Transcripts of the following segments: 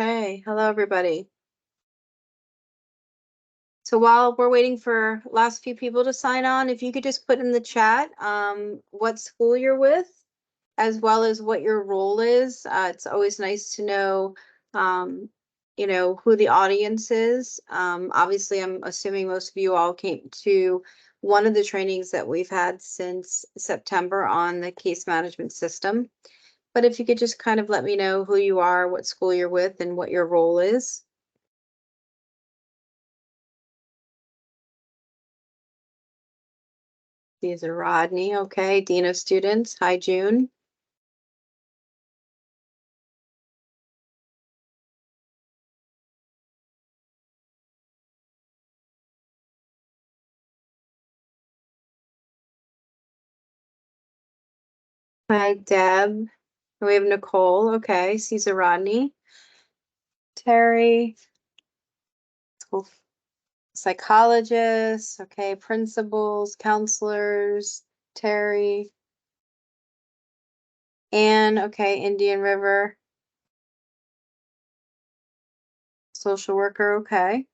Hey, hello everybody. So while we're waiting for last few people to sign on, if you could just put in the chat what school you're with, as well as what your role is. It's always nice to know, who the audience is. Obviously, I'm assuming most of you all came to one of the trainings that we've had since September on the case management system. But if you could just kind of let me know who you are, what school you're with, and what your role is. These are Rodney, okay, Dean of Students. Hi, June. Hi, Deb. We have Nicole, okay, Caesar Rodney. Terry, school psychologists, okay, principals, counselors, Terry. Anne, okay, Indian River. Social worker, okay.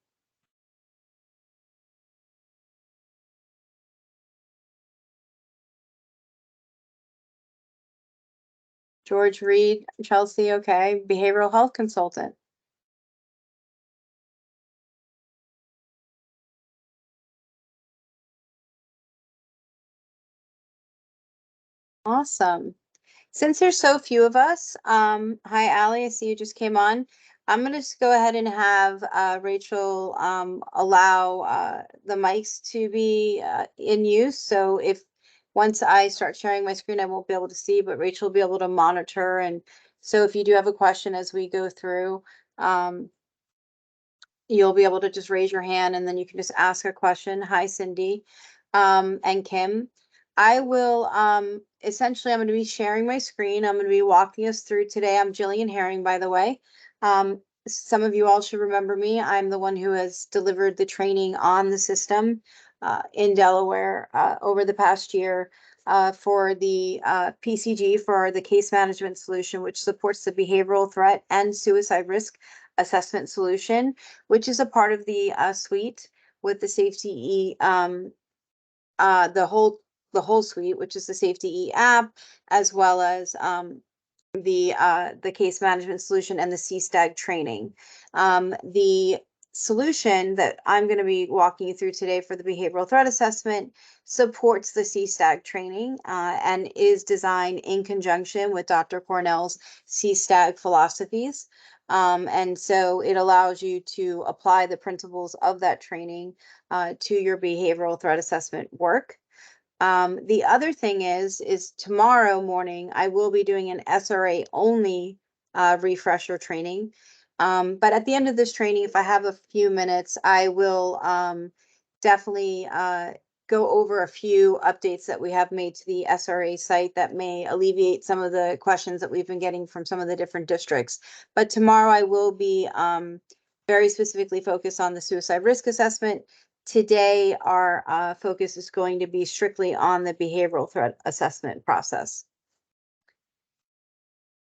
George Reed, Chelsea, okay. Behavioral health consultant. Awesome. Since there's so few of us, hi Allie, I see you just came on. I'm gonna just go ahead and have Rachel allow the mics to be in use. So if once I start sharing my screen, I won't be able to see, but Rachel will be able to monitor. And so if you do have a question as we go through, you'll be able to just raise your hand and then you can just ask a question. Hi, Cindy and Kim. I will essentially, I'm going to be sharing my screen. I'm going to be walking us through today. I'm Jillian Herring, by the way. Some of you all should remember me. I'm the one who has delivered the training on the system in Delaware over the past year for the PCG, for the case management solution, which supports the behavioral threat and suicide risk assessment solution, which is a part of the suite with the safety the whole suite, which is the Safety E app, as well as the case management solution and the CSTAG training. The solution that I'm going to be walking you through today for the behavioral threat assessment supports the CSTAG training and is designed in conjunction with Dr. Cornell's CSTAG philosophies. And so it allows you to apply the principles of that training to your behavioral threat assessment work. The other thing is tomorrow morning, I will be doing an SRA only refresher training. But at the end of this training, if I have a few minutes, I will definitely go over a few updates that we have made to the SRA site that may alleviate some of the questions that we've been getting from some of the different districts. But tomorrow I will be very specifically focused on the suicide risk assessment. Today, our focus is going to be strictly on the behavioral threat assessment process.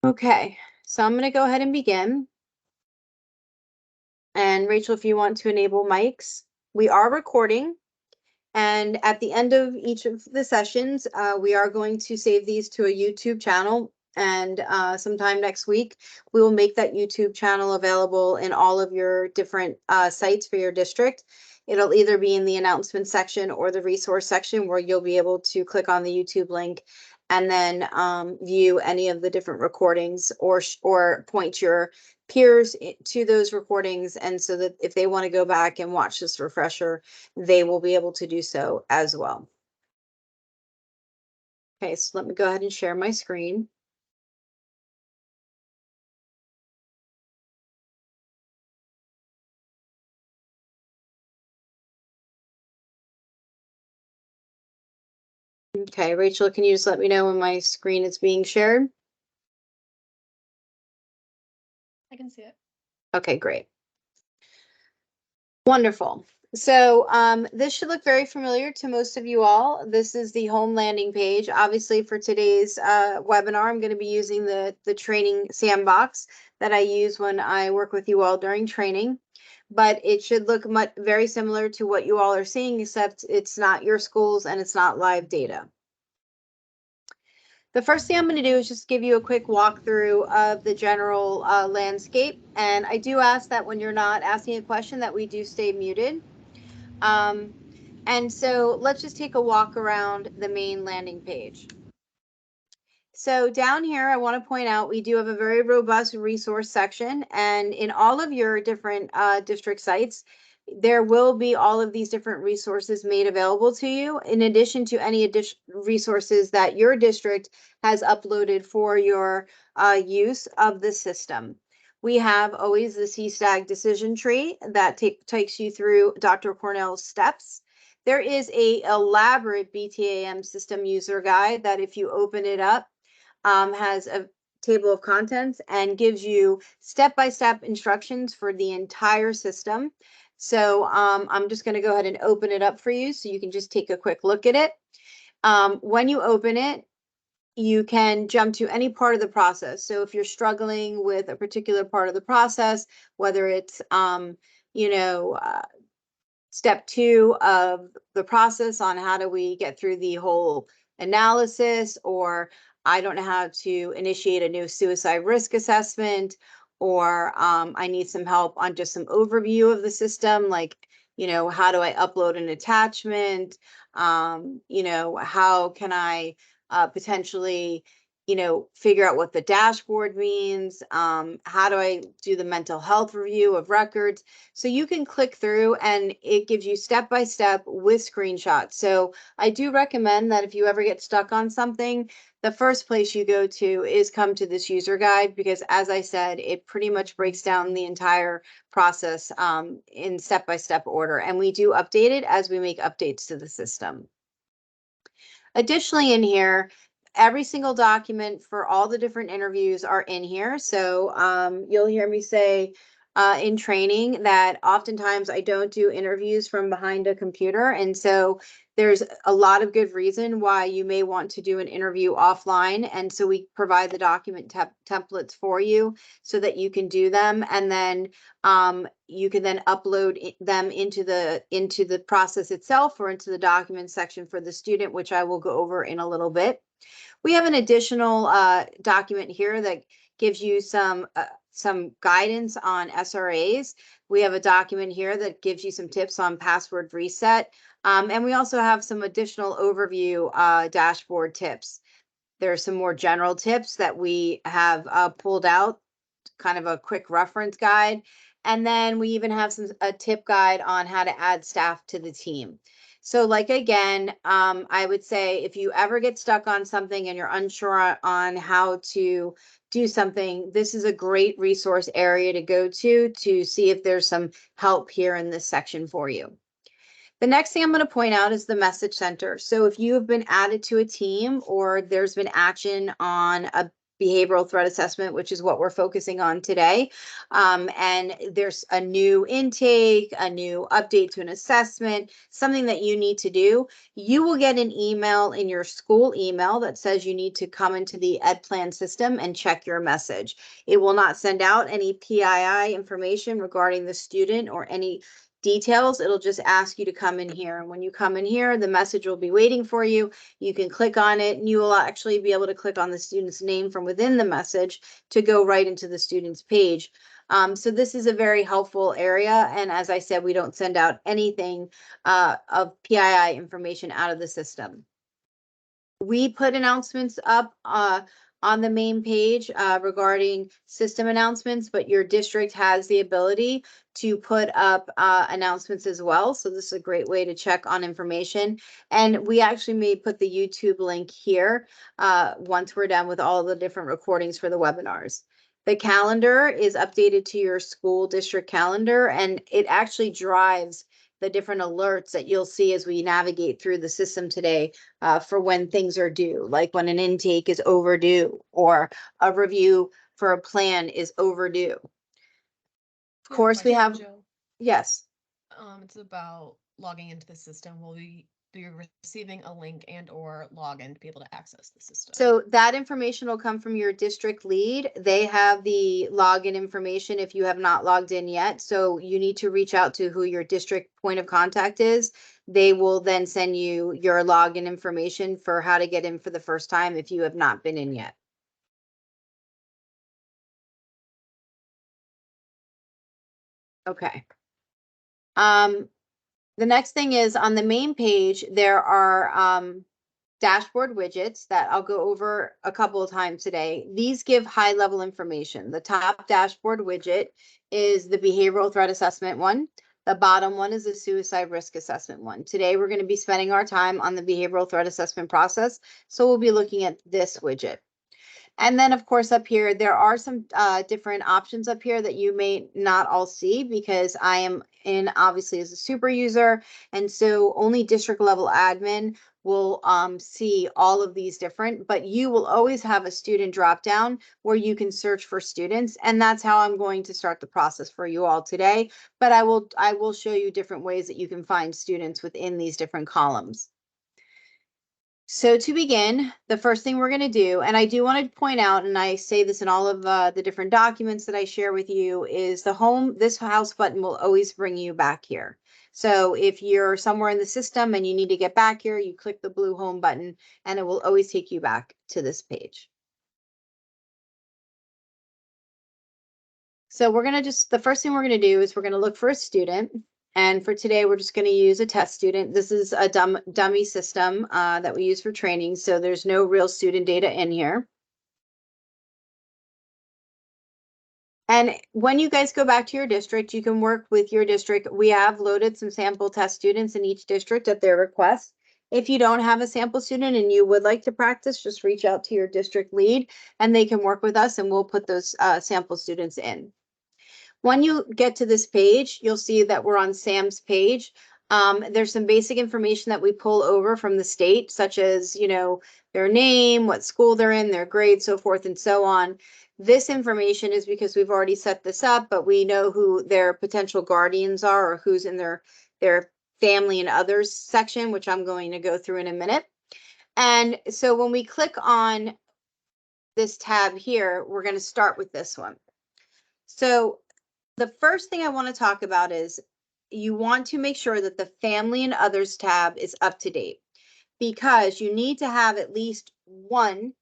Okay, so I'm going to go ahead and begin. And Rachel, if you want to enable mics, we are recording. And at the end of each of the sessions, we are going to save these to a YouTube channel. And sometime next week, we will make that YouTube channel available in all of your different sites for your district. It'll either be in the announcement section or the resource section where you'll be able to click on the YouTube link and then view any of the different recordings or point your peers to those recordings. And so that if they want to go back and watch this refresher, they will be able to do so as well. Okay, so let me go ahead and share my screen. Okay, Rachel, can you just let me know when my screen is being shared? I can see it. Okay, great. Wonderful. So this should look very familiar to most of you all. This is the home landing page. Obviously, for today's webinar, I'm going to be using the training sandbox that I use when I work with you all during training. But it should look very similar to what you all are seeing, except it's not your schools and it's not live data. The first thing I'm going to do is just give you a quick walkthrough of the general landscape. And I do ask that when you're not asking a question that we do stay muted. And so let's just take a walk around the main landing page. So down here, I want to point out we do have a very robust resource section, and in all of your different district sites, there will be all of these different resources made available to you, in addition to any additional resources that your district has uploaded for your use of the system. We have always the CSTAG decision tree that takes you through Dr. Cornell's steps. There is a elaborate BTAM system user guide that if you open it up, has a table of contents and gives you step-by-step instructions for the entire system. So I'm just going to go ahead and open it up for you so you can just take a quick look at it. When you open it, you can jump to any part of the process. So if you're struggling with a particular part of the process, whether it's, step 2 of the process on how do we get through the whole analysis, or I don't know how to initiate a new suicide risk assessment, or I need some help on just some overview of the system, like, how do I upload an attachment? How can I potentially figure out what the dashboard means? How do I do the mental health review of records? So you can click through and it gives you step by step with screenshots. So I do recommend that if you ever get stuck on something, the first place you go to is come to this user guide, because as I said, it pretty much breaks down the entire process in step by step order. And we do update it as we make updates to the system. Additionally, in here, every single document for all the different interviews are in here. So you'll hear me say in training that oftentimes I don't do interviews from behind a computer. And so there's a lot of good reason why you may want to do an interview offline. And so we provide the document templates for you so that you can do them. And then you can then upload them into the process itself or into the document section for the student, which I will go over in a little bit. We have an additional document here that gives you some guidance on SRAs. We have a document here that gives you some tips on password reset. And we also have some additional overview dashboard tips. There are some more general tips that we have pulled out, kind of a quick reference guide. And then we even have a tip guide on how to add staff to the team. So like, again, I would say if you ever get stuck on something and you're unsure on how to do something, this is a great resource area to go to see if there's some help here in this section for you. The next thing I'm going to point out is the message center. So if you have been added to a team or there's been action on a behavioral threat assessment, which is what we're focusing on today, and there's a new intake, a new update to an assessment, something that you need to do, you will get an email in your school email that says you need to come into the Ed Plan system and check your message. It will not send out any PII information regarding the student or any details. It'll just ask you to come in here. And when you come in here, the message will be waiting for you. You can click on it and you will actually be able to click on the student's name from within the message to go right into the student's page. So this is a very helpful area. And as I said, we don't send out anything of PII information out of the system. We put announcements up on the main page regarding system announcements, but your district has the ability to put up announcements as well. So this is a great way to check on information. And we actually may put the YouTube link here once we're done with all the different recordings for the webinars. The calendar is updated to your school district calendar, and it actually drives the different alerts that you'll see as we navigate through the system today for when things are due, like when an intake is overdue or a review for a plan is overdue. Of course, we have, Joe. Yes. It's about logging into the system. Will we be receiving a link and or login to be able to access the system? So that information will come from your district lead. They have the login information if you have not logged in yet. So you need to reach out to who your district point of contact is. They will then send you your login information for how to get in for the first time if you have not been in yet. Okay. The next thing is on the main page, there are dashboard widgets that I'll go over a couple of times today. These give high level information. The top dashboard widget is the behavioral threat assessment one. The bottom one is the suicide risk assessment one. Today, we're going to be spending our time on the behavioral threat assessment process. So we'll be looking at this widget. And then, of course, up here, there are some different options up here that you may not all see because I am in obviously as a super user. And so only district level admin will see all of these different, but you will always have a student drop down where you can search for students. And that's how I'm going to start the process for you all today. But I will show you different ways that you can find students within these different columns. So to begin, the first thing we're going to do, and I do want to point out, and I say this in all of the different documents that I share with you, is this house button will always bring you back here. So if you're somewhere in the system and you need to get back here, you click the blue home button and it will always take you back to this page. So the first thing we're going to do is we're going to look for a student. And for today, we're just going to use a test student. This is a dummy system that we use for training. So there's no real student data in here. And when you guys go back to your district, you can work with your district. We have loaded some sample test students in each district at their request. If you don't have a sample student and you would like to practice, just reach out to your district lead and they can work with us and we'll put those sample students in. When you get to this page, you'll see that we're on Sam's page. There's some basic information that we pull over from the state, such as, their name, what school they're in, their grade, so forth and so on. This information is because we've already set this up, but we know who their potential guardians are or who's in their family and others section, which I'm going to go through in a minute. And so when we click on this tab here, we're going to start with this one. So the first thing I want to talk about is you want to make sure that the family and others tab is up to date because you need to have at least one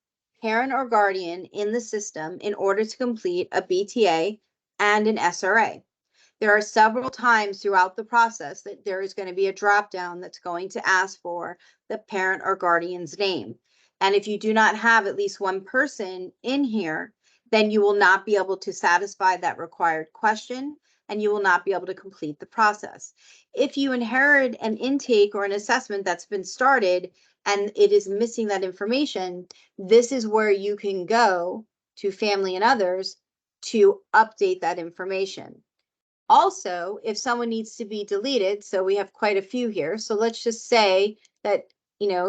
parent or guardian in the system in order to complete a BTA and an SRA. There are several times throughout the process that there is going to be a drop down that's going to ask for the parent or guardian's name. And if you do not have at least one person in here, then you will not be able to satisfy that required question and you will not be able to complete the process. If you inherit an intake or an assessment that's been started and it is missing that information, this is where you can go to family and others to update that information. Also, if someone needs to be deleted, so we have quite a few here. So let's just say that,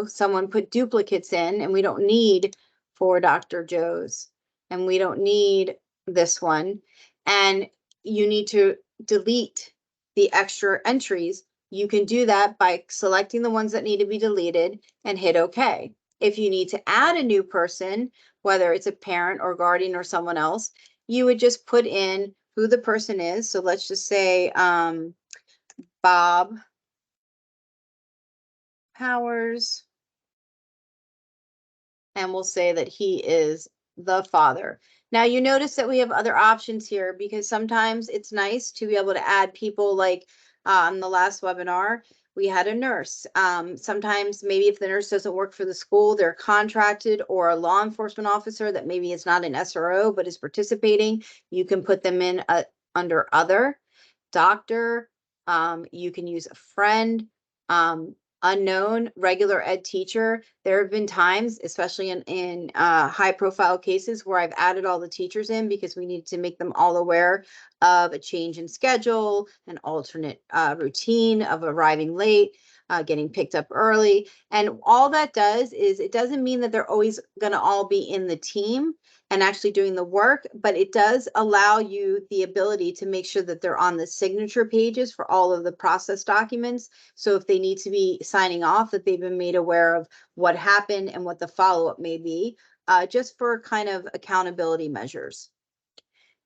someone put duplicates in and we don't need 4 Dr. Joes and we don't need this one. And you need to delete the extra entries. You can do that by selecting the ones that need to be deleted and hit OK. If you need to add a new person, whether it's a parent or guardian or someone else, you would just put in who the person is. So let's just say Bob Powers. And we'll say that he is the father. Now you notice that we have other options here because sometimes it's nice to be able to add people like on the last webinar, we had a nurse. Sometimes maybe if the nurse doesn't work for the school, they're contracted or a law enforcement officer that maybe is not an SRO but is participating. You can put them in under other doctor. You can use a friend. Unknown regular ed teacher. There have been times, especially in high profile cases, where I've added all the teachers in because we need to make them all aware of a change in schedule, an alternate routine of arriving late. getting picked up early. And all that does is it doesn't mean that they're always going to all be in the team and actually doing the work, but it does allow you the ability to make sure that they're on the signature pages for all of the process documents. So if they need to be signing off, that they've been made aware of what happened and what the follow-up may be, just for kind of accountability measures.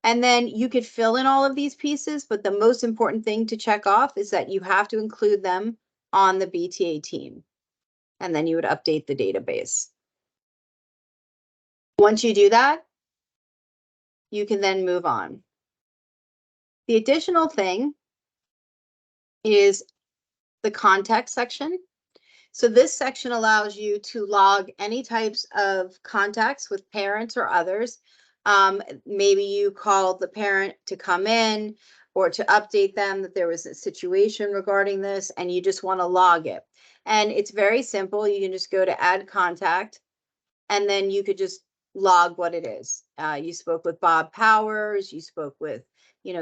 And then you could fill in all of these pieces, but the most important thing to check off is that you have to include them on the BTA team. And then you would update the database. Once you do that, you can then move on. The additional thing is the contact section. So this section allows you to log any types of contacts with parents or others. Maybe you called the parent to come in or to update them that there was a situation regarding this and you just want to log it. And it's very simple. You can just go to add contact and then you could just log what it is. You spoke with Bob Powers, you spoke with,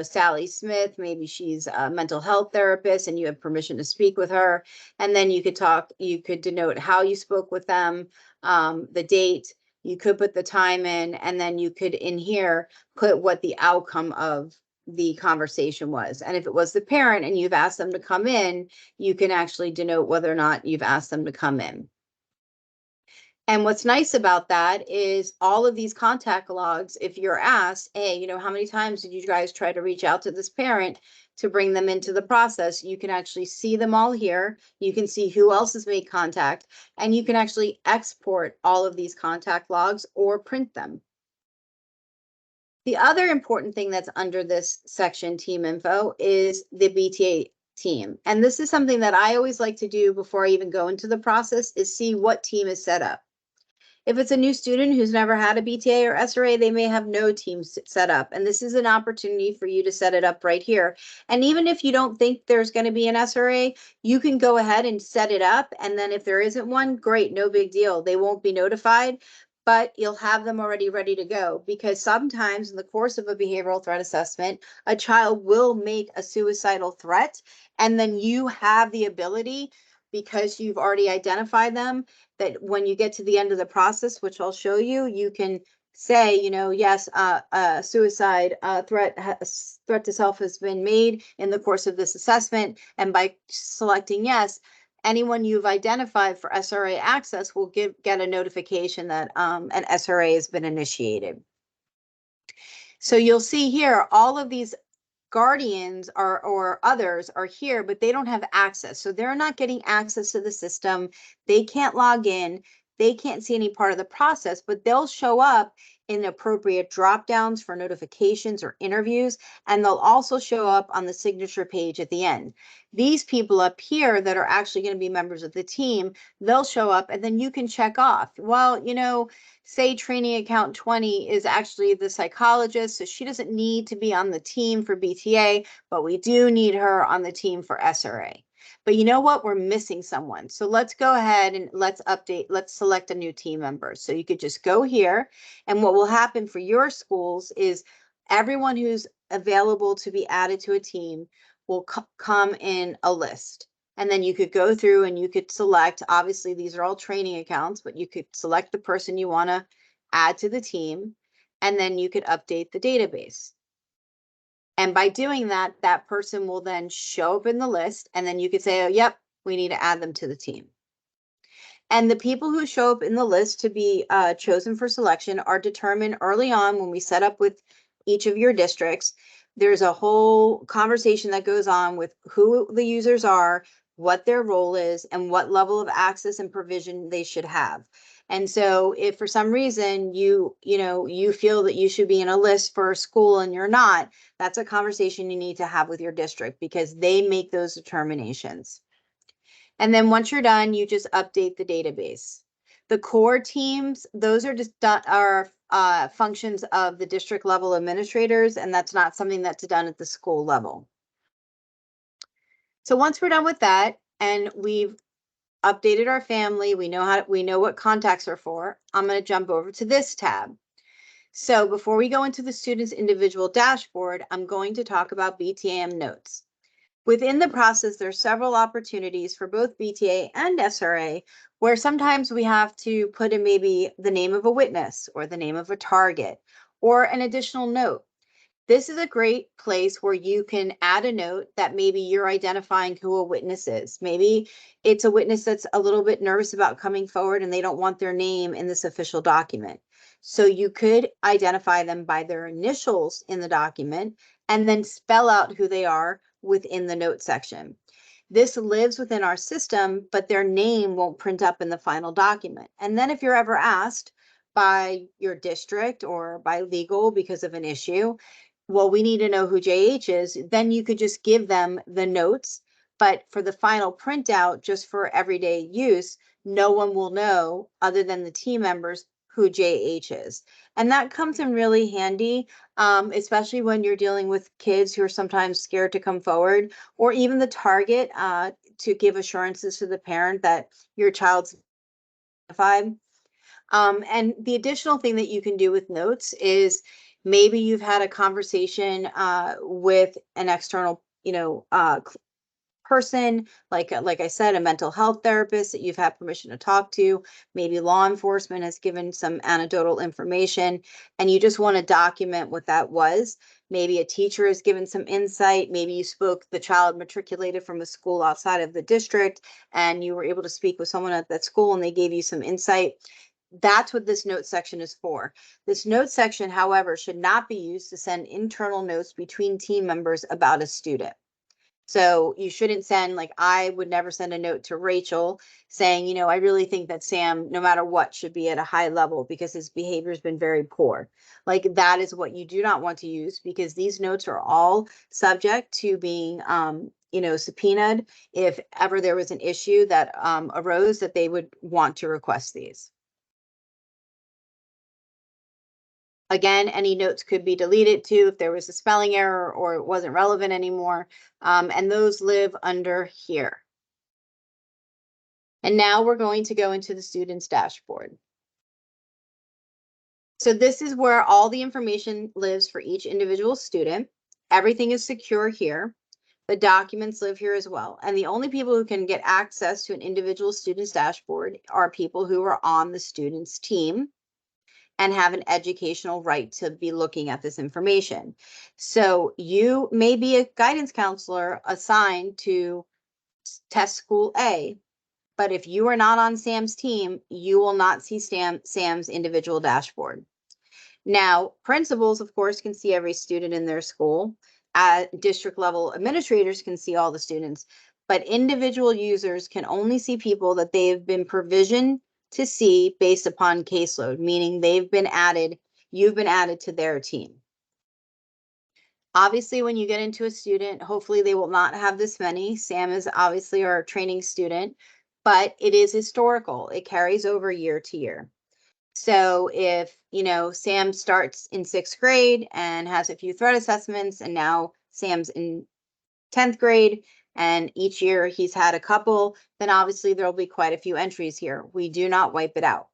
Sally Smith, maybe she's a mental health therapist and you have permission to speak with her. And then you could denote how you spoke with them, the date, you could put the time in, and then you could in here put what the outcome of the conversation was. And if it was the parent and you've asked them to come in, you can actually denote whether or not you've asked them to come in. And what's nice about that is all of these contact logs, if you're asked, hey, how many times did you guys try to reach out to this parent to bring them into the process? You can actually see them all here. You can see who else has made contact, and you can actually export all of these contact logs or print them. The other important thing that's under this section, team info, is the BTA team. And this is something that I always like to do before I even go into the process, is see what team is set up. If it's a new student who's never had a BTA or SRA, they may have no team set up. And this is an opportunity for you to set it up right here. And even if you don't think there's going to be an SRA, you can go ahead and set it up. And then if there isn't one, great, no big deal. They won't be notified, but you'll have them already ready to go. Because sometimes in the course of a behavioral threat assessment, a child will make a suicidal threat. And then you have the ability, because you've already identified them, that when you get to the end of the process, which I'll show you, you can say, yes, a suicide threat to self has been made in the course of this assessment. And by selecting yes, anyone you've identified for SRA access will get a notification that an SRA has been initiated. So you'll see here, all of these guardians or others are here, but they don't have access. So they're not getting access to the system. They can't log in. They can't see any part of the process, but they'll show up in appropriate drop downs for notifications or interviews, and they'll also show up on the signature page at the end. These people up here that are actually going to be members of the team, they'll show up and then you can check off. Well, say training account 20 is actually the psychologist, so she doesn't need to be on the team for BTA, but we do need her on the team for SRA. But you know what? We're missing someone. So let's go ahead and let's select a new team member. So you could just go here, and what will happen for your schools is everyone who's available to be added to a team will come in a list. And then you could go through and you could select, obviously these are all training accounts, but you could select the person you want to add to the team, and then you could update the database. And by doing that, that person will then show up in the list, and then you could say, oh, yep, we need to add them to the team. And the people who show up in the list to be chosen for selection are determined early on when we set up with each of your districts. There's a whole conversation that goes on with who the users are, what their role is, and what level of access and provision they should have. And so if for some reason you feel that you should be in a list for a school and you're not, that's a conversation you need to have with your district, because they make those determinations. And then once you're done, you just update the database. The core teams, those are just functions of the district level administrators, and that's not something that's done at the school level. So once we're done with that, and we've updated our family, we know what contacts are for, I'm going to jump over to this tab. So before we go into the student's individual dashboard, I'm going to talk about BTAM notes. Within the process, there's several opportunities for both BTA and SRA where sometimes we have to put in maybe the name of a witness or the name of a target or an additional note. This is a great place where you can add a note that maybe you're identifying who a witness is. Maybe it's a witness that's a little bit nervous about coming forward and they don't want their name in this official document. So you could identify them by their initials in the document and then spell out who they are within the note section. This lives within our system, but their name won't print up in the final document. And then if you're ever asked by your district or by legal because of an issue, well, we need to know who JH is, then you could just give them the notes. But for the final printout, just for everyday use, no one will know other than the team members who JH is. And that comes in really handy, especially when you're dealing with kids who are sometimes scared to come forward, or even the target to give assurances to the parent that your child's identified. And the additional thing that you can do with notes is maybe you've had a conversation with an external, person, like I said, a mental health therapist that you've had permission to talk to. Maybe law enforcement has given some anecdotal information, and you just want to document what that was. Maybe a teacher has given some insight. Maybe you spoke, the child matriculated from a school outside of the district, and you were able to speak with someone at that school and they gave you some insight. That's what this note section is for. This note section, however, should not be used to send internal notes between team members about a student. So you shouldn't send, like, I would never send a note to Rachel saying, I really think that Sam, no matter what, should be at a high level because his behavior has been very poor. Like, that is what you do not want to use, because these notes are all subject to being, subpoenaed if ever there was an issue that arose that they would want to request these. Again, any notes could be deleted too if there was a spelling error or it wasn't relevant anymore. And those live under here. And now we're going to go into the student's dashboard. So this is where all the information lives for each individual student. Everything is secure here. The documents live here as well. And the only people who can get access to an individual student's dashboard are people who are on the student's team and have an educational right to be looking at this information. So you may be a guidance counselor assigned to test school A, but if you are not on Sam's team, you will not see Sam's individual dashboard. Now, principals, of course, can see every student in their school. District level administrators can see all the students, but individual users can only see people that they have been provisioned to see based upon caseload, meaning you've been added to their team. Obviously, when you get into a student, hopefully they will not have this many. Sam is obviously our training student, but it is historical. It carries over year to year. So if, Sam starts in 6th grade and has a few threat assessments, and now Sam's in 10th grade, and each year he's had a couple, then obviously there'll be quite a few entries here. We do not wipe it out.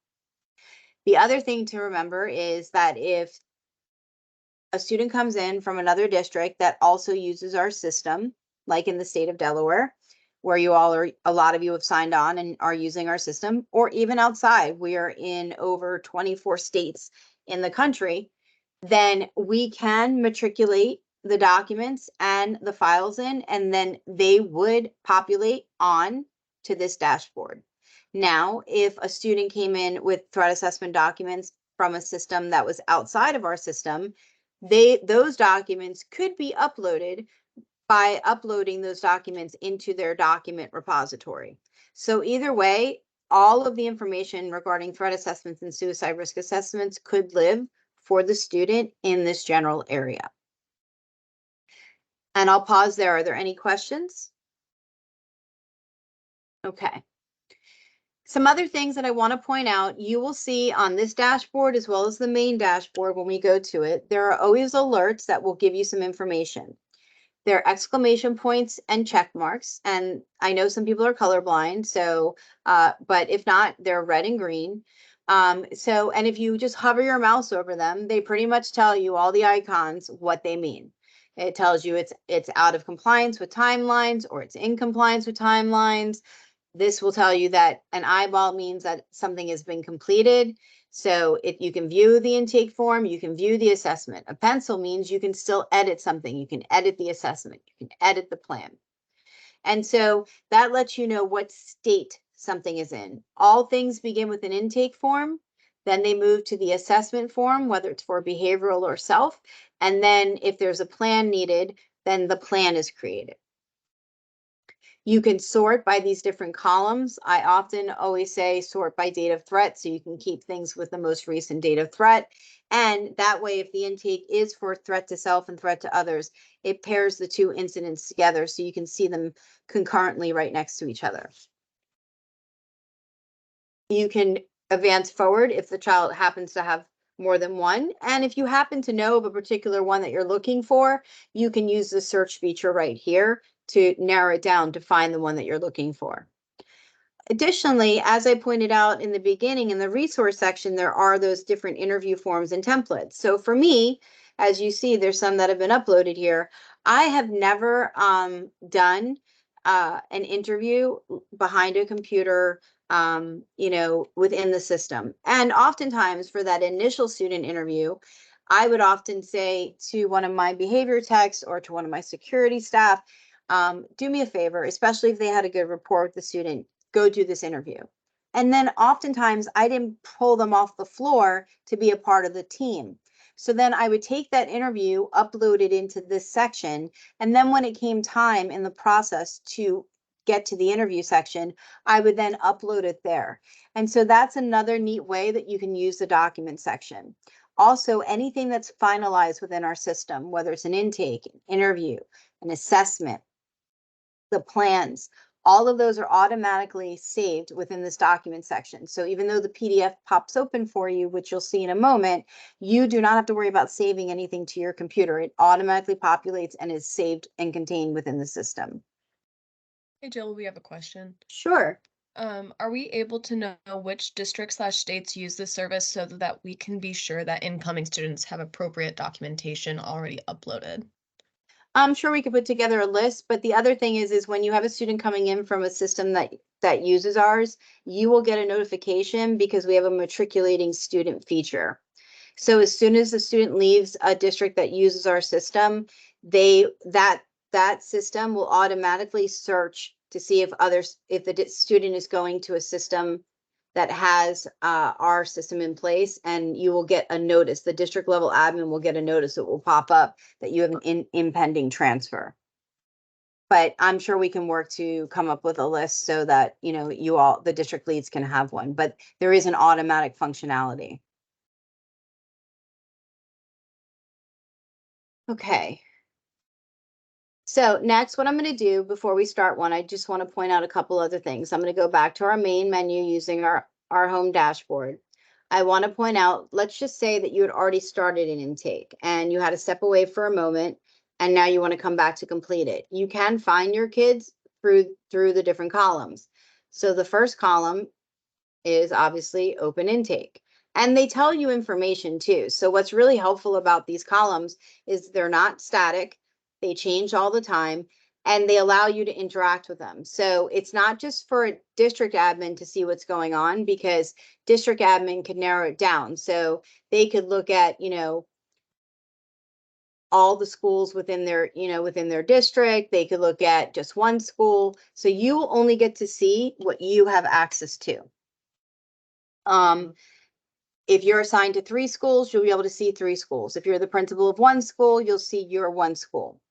The other thing to remember is that if a student comes in from another district that also uses our system, like in the state of Delaware, where a lot of you have signed on and are using our system, or even outside, we are in over 24 states in the country, then we can matriculate the documents and the files in, and then they would populate on to this dashboard. Now, if a student came in with threat assessment documents from a system that was outside of our system, those documents could be uploaded by uploading those documents into their document repository. So either way, all of the information regarding threat assessments and suicide risk assessments could live for the student in this general area. And I'll pause there. Are there any questions? Okay. Some other things that I want to point out, you will see on this dashboard as well as the main dashboard when we go to it, there are always alerts that will give you some information. There are exclamation points and check marks. And I know some people are colorblind, so, but if not, they're red and green. And if you just hover your mouse over them, they pretty much tell you all the icons, what they mean. It tells you it's out of compliance with timelines or it's in compliance with timelines. This will tell you that an eyeball means that something has been completed. So if you can view the intake form, you can view the assessment. A pencil means you can still edit something. You can edit the assessment. You can edit the plan. And so that lets you know what state something is in. All things begin with an intake form. Then they move to the assessment form, whether it's for behavioral or self. And then if there's a plan needed, then the plan is created. You can sort by these different columns. I often always say sort by date of threat, so you can keep things with the most recent date of threat. And that way, if the intake is for threat to self and threat to others, it pairs the two incidents together so you can see them concurrently right next to each other. You can advance forward if the child happens to have more than one. And if you happen to know of a particular one that you're looking for, you can use the search feature right here to narrow it down to find the one that you're looking for. Additionally, as I pointed out in the beginning, in the resource section, there are those different interview forms and templates. So for me, as you see, there's some that have been uploaded here. I have never done an interview behind a computer, within the system. And oftentimes for that initial student interview, I would often say to one of my behavior techs or to one of my security staff, do me a favor, especially if they had a good rapport with the student, go do this interview. And then oftentimes I didn't pull them off the floor to be a part of the team. So then I would take that interview, upload it into this section, and then when it came time in the process to get to the interview section, I would then upload it there. And so that's another neat way that you can use the document section. Also, anything that's finalized within our system, whether it's an intake, an interview, an assessment, the plans, all of those are automatically saved within this document section. So even though the PDF pops open for you, which you'll see in a moment, you do not have to worry about saving anything to your computer. It automatically populates and is saved and contained within the system. Hey Jill, we have a question. Sure. Are we able to know which districts/states use this service so that we can be sure that incoming students have appropriate documentation already uploaded? I'm sure we could put together a list, but the other thing is when you have a student coming in from a system that uses ours, you will get a notification because we have a matriculating student feature. So as soon as the student leaves a district that uses our system, that system will automatically search to see if the student is going to a system that has our system in place, and you will get a notice. The district level admin will get a notice. It will pop up that you have an impending transfer. But I'm sure we can work to come up with a list so that the district leads can have one. But there is an automatic functionality. Okay. So next, what I'm going to do before we start one, I just want to point out a couple other things. I'm going to go back to our main menu using our home dashboard. I want to point out, let's just say that you had already started an intake and you had to step away for a moment and now you want to come back to complete it. You can find your kids through the different columns. So the first column is obviously open intake. And they tell you information too. So what's really helpful about these columns is they're not static. They change all the time and they allow you to interact with them. So it's not just for a district admin to see what's going on, because district admin can narrow it down. So they could look at, all the schools within their district. They could look at just one school. So you will only get to see what you have access to. If you're assigned to 3 schools, you'll be able to see 3 schools. If you're the principal of one school, you'll see your one school.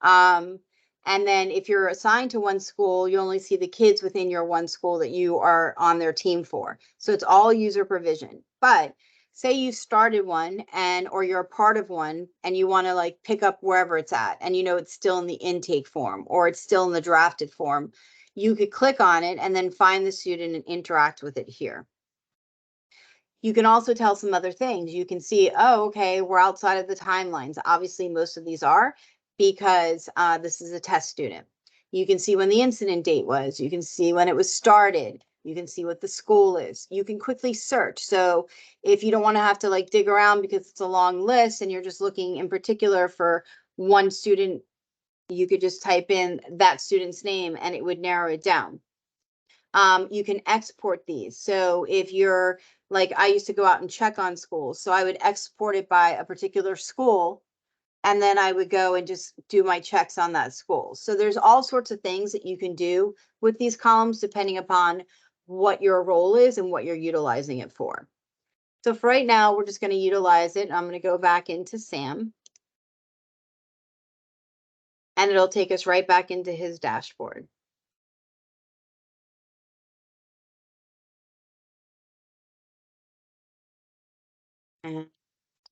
And then if you're assigned to one school, you only see the kids within your one school that you are on their team for. So it's all user provision. But say you started one or you're a part of one and you want to pick up wherever it's at, and it's still in the intake form or it's still in the drafted form, you could click on it and then find the student and interact with it here. You can also tell some other things. You can see, oh, okay, we're outside of the timelines. Obviously, most of these are, because this is a test student. You can see when the incident date was. You can see when it was started. You can see what the school is. You can quickly search. So if you don't want to have to dig around because it's a long list and you're just looking in particular for one student, you could just type in that student's name and it would narrow it down. You can export these. So if you're like, I used to go out and check on schools, so I would export it by a particular school, and then I would go and just do my checks on that school. So there's all sorts of things that you can do with these columns depending upon what your role is and what you're utilizing it for. So for right now, we're just going to utilize it. I'm going to go back into Sam. And it'll take us right back into his dashboard. And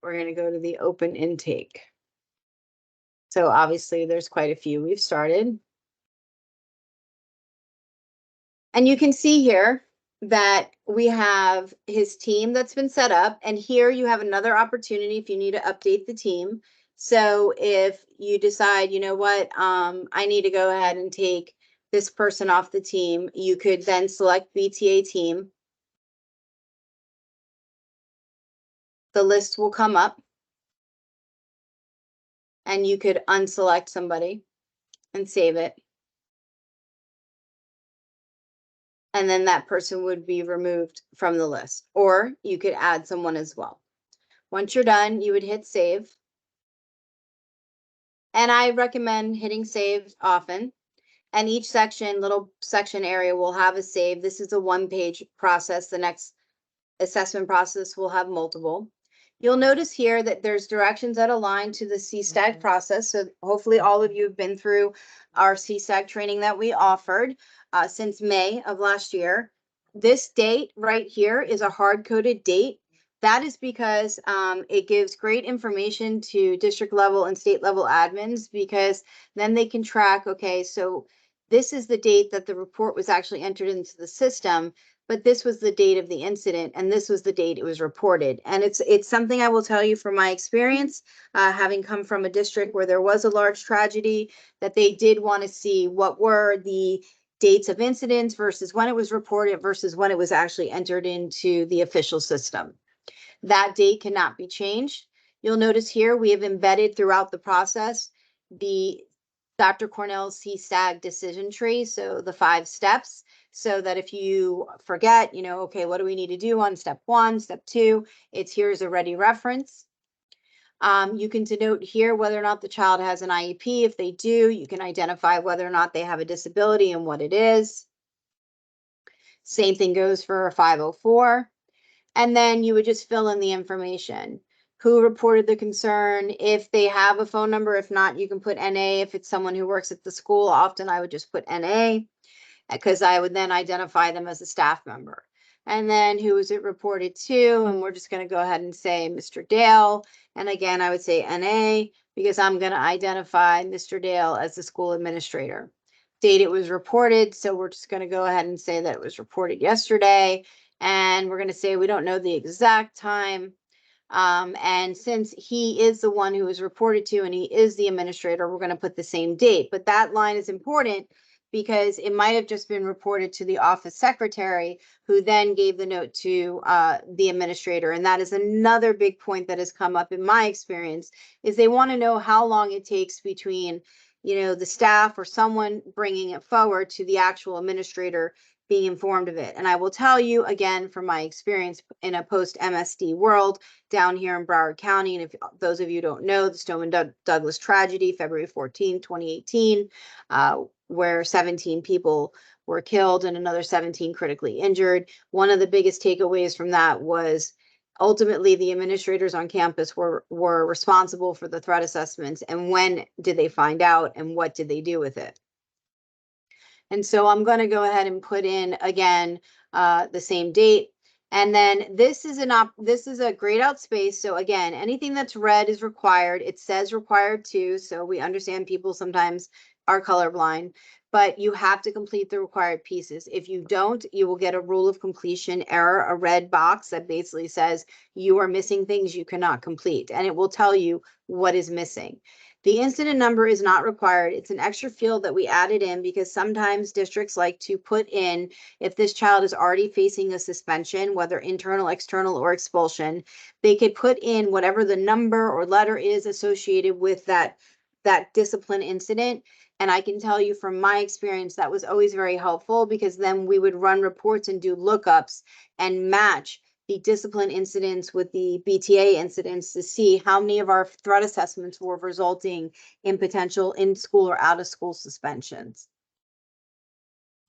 we're going to go to the open intake. So obviously there's quite a few we've started. And you can see here that we have his team that's been set up. And here you have another opportunity if you need to update the team. So if you decide, you know what, I need to go ahead and take this person off the team, you could then select BTA team. The list will come up and you could unselect somebody and save it. And then that person would be removed from the list, or you could add someone as well. Once you're done, you would hit save. And I recommend hitting save often. And each section, little section area will have a save. This is a one-page process. The next assessment process will have multiple. You'll notice here that there's directions that align to the CSTAG process. So hopefully all of you have been through our CSTAG training that we offered since May of last year. This date right here is a hard-coded date. That is because it gives great information to district level and state level admins, because then they can track, okay, so this is the date that the report was actually entered into the system, but this was the date of the incident and this was the date it was reported. And it's something I will tell you from my experience, having come from a district where there was a large tragedy, that they did want to see what were the dates of incidents versus when it was reported versus when it was actually entered into the official system. That date cannot be changed. You'll notice here we have embedded throughout the process the Dr. Cornell's CSTAG decision tree, so the 5 steps, so that if you forget, you know, okay, what do we need to do on step 1, step 2, it's here's a ready reference. You can denote here whether or not the child has an IEP. If they do, you can identify whether or not they have a disability and what it is. Same thing goes for a 504. And then you would just fill in the information. Who reported the concern? If they have a phone number, if not, you can put NA. If it's someone who works at the school, often I would just put NA, because I would then identify them as a staff member. And then who is it reported to? And we're just going to go ahead and say Mr. Dale. And again, I would say NA, because I'm going to identify Mr. Dale as the school administrator. Date it was reported. So we're just going to go ahead and say that it was reported yesterday. And we're going to say we don't know the exact time. And since he is the one who is reported to and he is the administrator, we're going to put the same date. But that line is important because it might have just been reported to the office secretary, who then gave the note to the administrator. And that is another big point that has come up in my experience, is they want to know how long it takes between, you know, the staff or someone bringing it forward to the actual administrator being informed of it. And I will tell you again, from my experience in a post-MSD world down here in Broward County, and if those of you don't know, the Stoneman Douglas tragedy, February 14, 2018, where 17 people were killed and another 17 critically injured. One of the biggest takeaways from that was ultimately the administrators on campus were responsible for the threat assessments, and when did they find out and what did they do with it? And so I'm going to go ahead and put in again the same date. And then this is a grayed out space. So again, anything that's red is required. It says required too. So we understand people sometimes are colorblind, but you have to complete the required pieces. If you don't, you will get a rule of completion error, a red box that basically says you are missing things you cannot complete, and it will tell you what is missing. The incident number is not required. It's an extra field that we added in because sometimes districts like to put in, if this child is already facing a suspension, whether internal, external, or expulsion, they could put in whatever the number or letter is associated with that that discipline incident. And I can tell you from my experience, that was always very helpful, because then we would run reports and do lookups and match the discipline incidents with the BTA incidents to see how many of our threat assessments were resulting in potential in-school or out-of-school suspensions.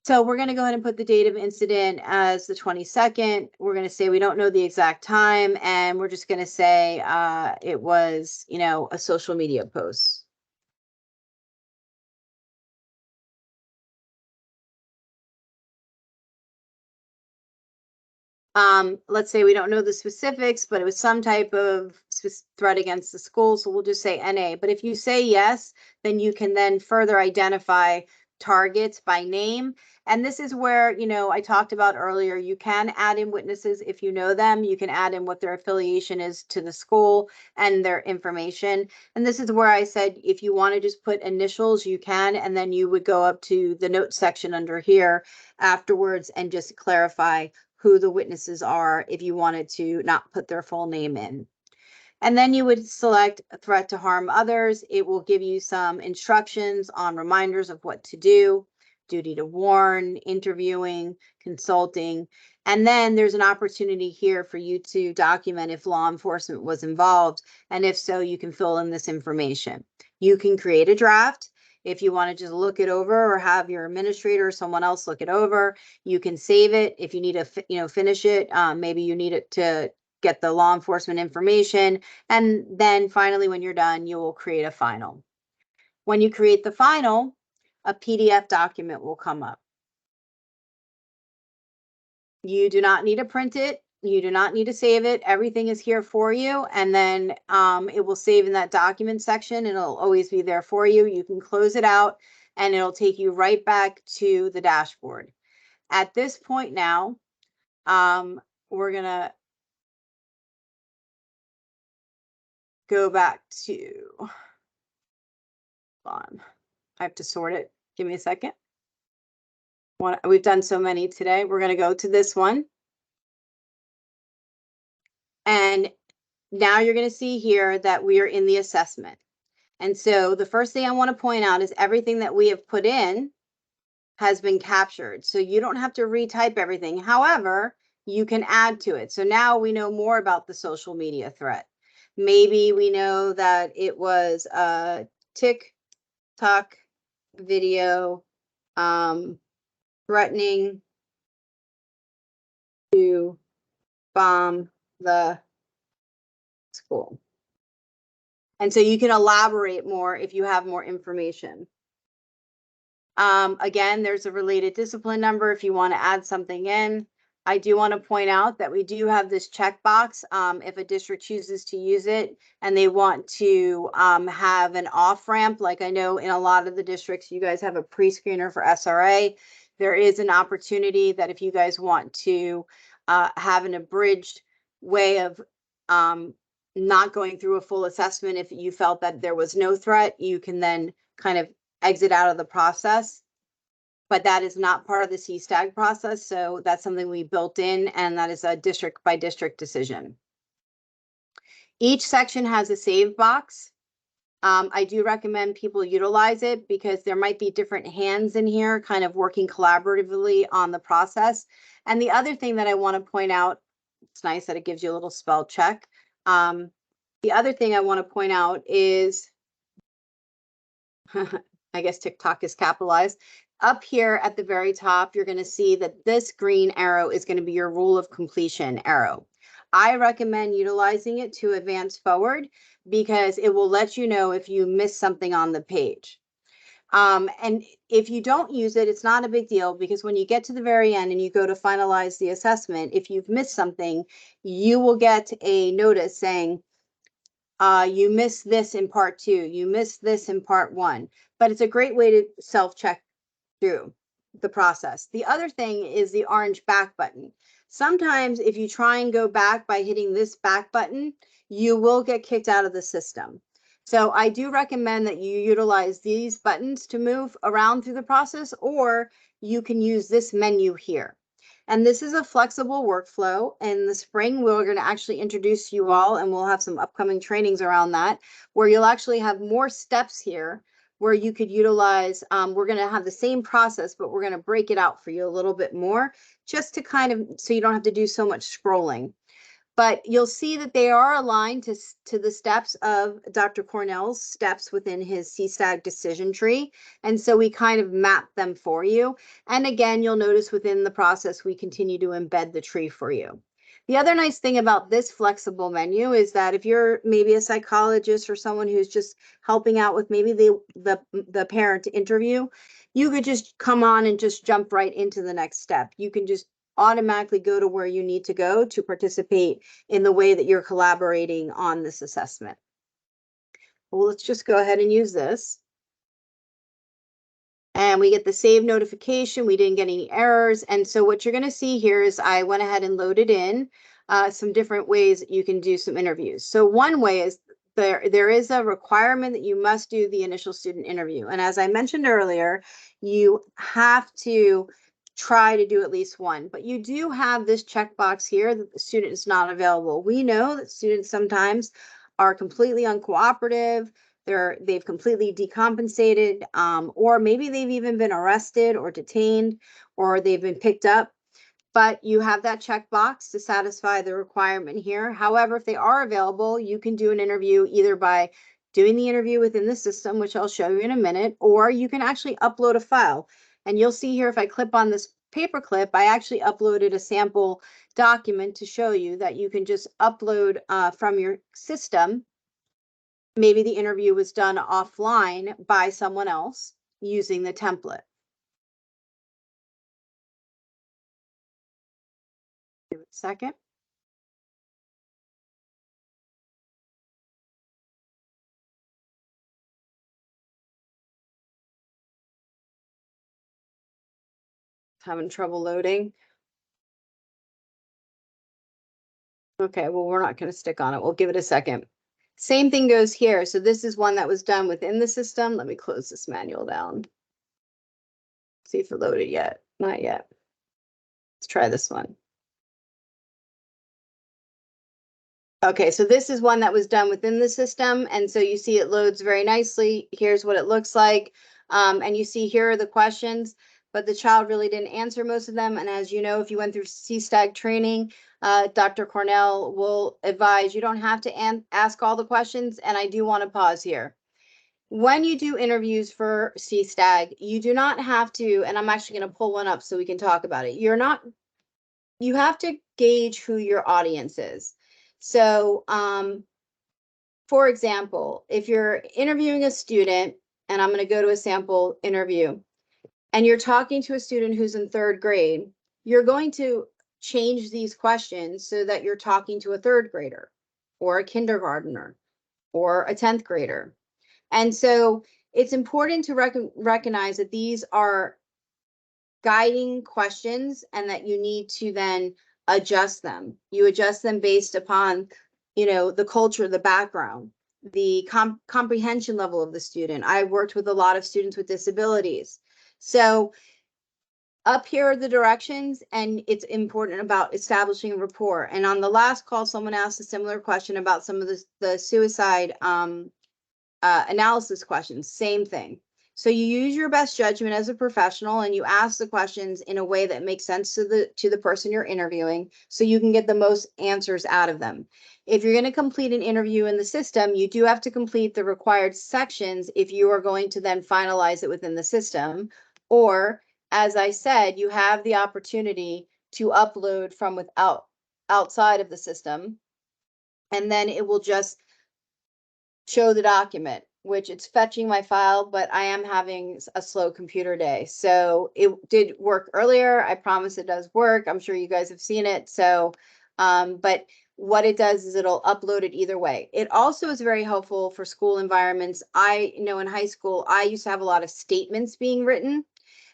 So we're going to go ahead and put the date of incident as the 22nd. We're going to say we don't know the exact time, and we're just going to say it was, a social media post. Let's say we don't know the specifics, but it was some type of threat against the school. So we'll just say NA. But if you say yes, then you can then further identify targets by name. And this is where, I talked about earlier, you can add in witnesses if you know them. You can add in what their affiliation is to the school and their information. And this is where I said, if you want to just put initials, you can, and then you would go up to the notes section under here afterwards and just clarify who the witnesses are if you wanted to not put their full name in. And then you would select a threat to harm others. It will give you some instructions on reminders of what to do, duty to warn, interviewing, consulting. And then there's an opportunity here for you to document if law enforcement was involved. And if so, you can fill in this information. You can create a draft. If you want to just look it over or have your administrator or someone else look it over, you can save it. If you need to, finish it, maybe you need it to get the law enforcement information. And then finally, when you're done, you will create a final. When you create the final, a PDF document will come up. You do not need to print it. You do not need to save it. Everything is here for you. And then it will save in that document section, and it'll always be there for you. You can close it out and it'll take you right back to the dashboard. At this point now, we're going to go back to, hold on, I have to sort it. Give me a second. We've done so many today. We're going to go to this one. And now you're going to see here that we are in the assessment. And so the first thing I want to point out is everything that we have put in has been captured. So you don't have to retype everything. However, you can add to it. So now we know more about the social media threat. Maybe we know that it was a TikTok video threatening to bomb the school. And so you can elaborate more if you have more information. Again, there's a related discipline number if you want to add something in. I do want to point out that we do have this checkbox if a district chooses to use it and they want to have an off ramp. Like I know in a lot of the districts, you guys have a pre-screener for SRA. There is an opportunity that if you guys want to have an abridged way of not going through a full assessment, if you felt that there was no threat, you can then kind of exit out of the process. But that is not part of the CSTAG process. So that's something we built in, and that is a district by district decision. Each section has a save box. I do recommend people utilize it because there might be different hands in here kind of working collaboratively on the process. And the other thing that I want to point out, it's nice that it gives you a little spell check. The other thing I want to point out is, I guess TikTok is capitalized. Up here at the very top, you're going to see that this green arrow is going to be your rule of completion arrow. I recommend utilizing it to advance forward because it will let you know if you miss something on the page. And if you don't use it, it's not a big deal because when you get to the very end and you go to finalize the assessment, if you've missed something, you will get a notice saying, you missed this in part 2, you missed this in part 1. But it's a great way to self-check through the process. The other thing is the orange back button. Sometimes if you try and go back by hitting this back button, you will get kicked out of the system. So I do recommend that you utilize these buttons to move around through the process, or you can use this menu here. And this is a flexible workflow. In the spring, we're going to actually introduce you all, and we'll have some upcoming trainings around that, where you'll actually have more steps here where you could utilize, we're going to have the same process, but we're going to break it out for you a little bit more, just to kind of, so you don't have to do so much scrolling. But you'll see that they are aligned to the steps of Dr. Cornell's steps within his CSTAG decision tree. And so we kind of map them for you. And again, you'll notice within the process, we continue to embed the tree for you. The other nice thing about this flexible menu is that if you're maybe a psychologist or someone who's just helping out with maybe the parent interview, you could just come on and just jump right into the next step. You can just automatically go to where you need to go to participate in the way that you're collaborating on this assessment. Well, let's just go ahead and use this. And we get the save notification. We didn't get any errors. And so what you're going to see here is I went ahead and loaded in some different ways that you can do some interviews. So one way is there is a requirement that you must do the initial student interview. And as I mentioned earlier, you have to try to do at least one, but you do have this checkbox here that the student is not available. We know that students sometimes are completely uncooperative. They've completely decompensated, or maybe they've even been arrested or detained, or they've been picked up. But you have that checkbox to satisfy the requirement here. However, if they are available, you can do an interview either by doing the interview within the system, which I'll show you in a minute, or you can actually upload a file. And you'll see here, if I clip on this paper clip, I actually uploaded a sample document to show you that you can just upload from your system. Maybe the interview was done offline by someone else using the template. Give it a second. Having trouble loading. Okay, well, we're not going to stick on it. We'll give it a second. Same thing goes here. So this is one that was done within the system. Let me close this manual down. See if it loaded yet. Not yet. Let's try this one. Okay, so this is one that was done within the system. And so you see it loads very nicely. Here's what it looks like. And you see here are the questions, but the child really didn't answer most of them. And as you know, if you went through CSTAG training, Dr. Cornell will advise you don't have to ask all the questions. And I do want to pause here. When you do interviews for CSTAG, you do not have to, and I'm actually going to pull one up so we can talk about it. You have to gauge who your audience is. So, for example, if you're interviewing a student, and I'm going to go to a sample interview, and you're talking to a student who's in third grade, you're going to change these questions so that you're talking to a third grader or a kindergartner or a 10th grader. And so it's important to recognize that these are guiding questions and that you need to then adjust them. You adjust them based upon, the culture, the background, the comprehension level of the student. I worked with a lot of students with disabilities. So up here are the directions, and it's important about establishing a rapport. And on the last call, someone asked a similar question about some of the suicide analysis questions. Same thing. So you use your best judgment as a professional, and you ask the questions in a way that makes sense to the person you're interviewing, so you can get the most answers out of them. If you're going to complete an interview in the system, you do have to complete the required sections if you are going to then finalize it within the system. Or, as I said, you have the opportunity to upload from outside of the system, and then it will just show the document, which it's fetching my file, but I am having a slow computer day. So it did work earlier. I promise it does work. I'm sure you guys have seen it. So, but what it does is it'll upload it either way. It also is very helpful for school environments. I know in high school, I used to have a lot of statements being written.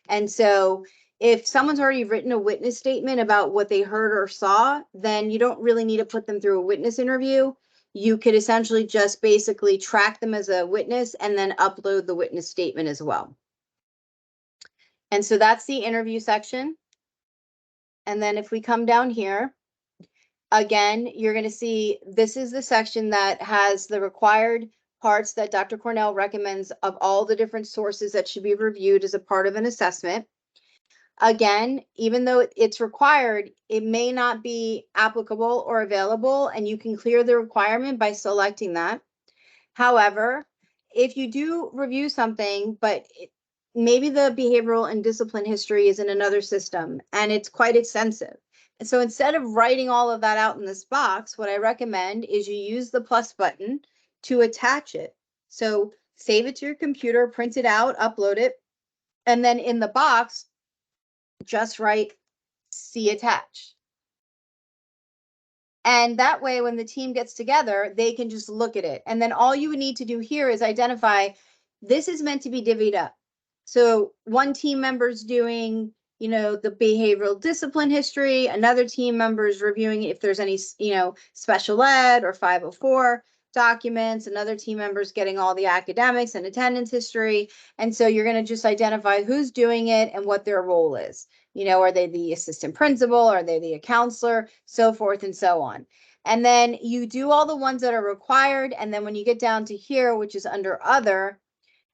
And so if someone's already written a witness statement about what they heard or saw, then you don't really need to put them through a witness interview. You could essentially just basically track them as a witness and then upload the witness statement as well. And so that's the interview section. And then if we come down here, again, you're going to see this is the section that has the required parts that Dr. Cornell recommends of all the different sources that should be reviewed as a part of an assessment. Again, even though it's required, it may not be applicable or available, and you can clear the requirement by selecting that. However, if you do review something, but maybe the behavioral and discipline history is in another system and it's quite extensive. And so instead of writing all of that out in this box, what I recommend is you use the plus button to attach it. So save it to your computer, print it out, upload it, and then in the box, just write see attached. And that way, when the team gets together, they can just look at it. And then all you would need to do here is identify this is meant to be divvied up. So one team member's doing, the behavioral discipline history, another team member is reviewing if there's any, special ed or 504 documents, another team member's getting all the academics and attendance history. And so you're going to just identify who's doing it and what their role is. Are they the assistant principal? Are they the counselor? So forth and so on. And then you do all the ones that are required. And then when you get down to here, which is under other,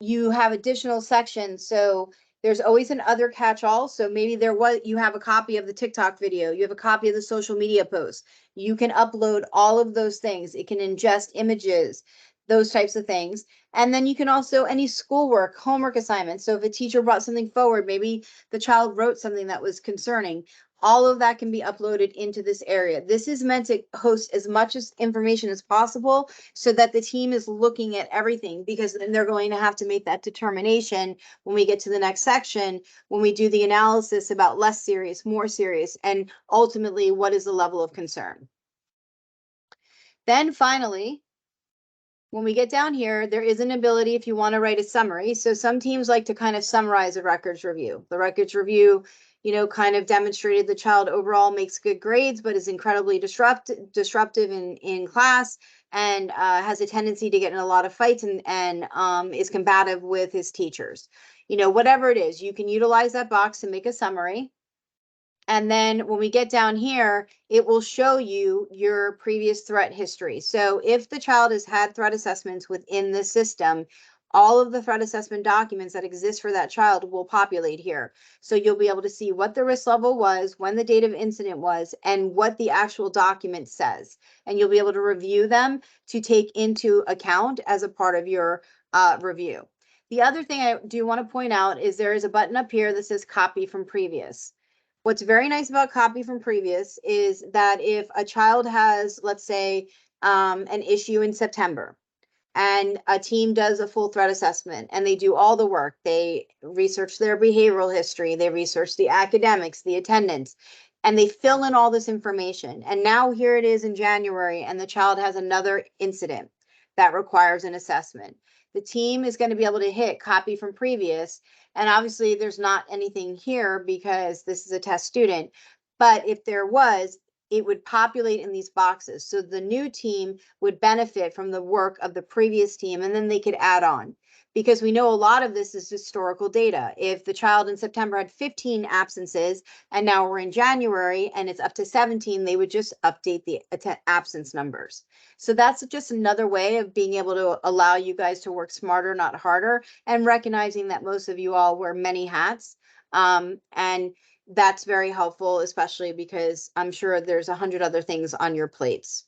you have additional sections. So there's always an other catch-all. So maybe you have a copy of the TikTok video, you have a copy of the social media post. You can upload all of those things. It can ingest images, those types of things. And then you can also any schoolwork, homework assignments. So if a teacher brought something forward, maybe the child wrote something that was concerning, all of that can be uploaded into this area. This is meant to host as much information as possible so that the team is looking at everything, because then they're going to have to make that determination when we get to the next section, when we do the analysis about less serious, more serious, and ultimately what is the level of concern. Then finally, when we get down here, there is an ability if you want to write a summary. So some teams like to kind of summarize a records review. The records review, kind of demonstrated the child overall makes good grades, but is incredibly disruptive in class and has a tendency to get in a lot of fights and is combative with his teachers. Whatever it is, you can utilize that box to make a summary. And then when we get down here, it will show you your previous threat history. So if the child has had threat assessments within the system, all of the threat assessment documents that exist for that child will populate here. So you'll be able to see what the risk level was, when the date of incident was, and what the actual document says. And you'll be able to review them to take into account as a part of your review. The other thing I do want to point out is there is a button up here that says copy from previous. What's very nice about copy from previous is that if a child has, let's say, an issue in September and a team does a full threat assessment and they do all the work, they research their behavioral history, they research the academics, the attendance, and they fill in all this information. And now here it is in January and the child has another incident that requires an assessment. The team is going to be able to hit copy from previous. And obviously there's not anything here because this is a test student. But if there was, it would populate in these boxes. So the new team would benefit from the work of the previous team, and then they could add on. Because we know a lot of this is historical data. If the child in September had 15 absences and now we're in January and it's up to 17, they would just update the absence numbers. So that's just another way of being able to allow you guys to work smarter, not harder, and recognizing that most of you all wear many hats. And that's very helpful, especially because I'm sure there's 100 other things on your plates.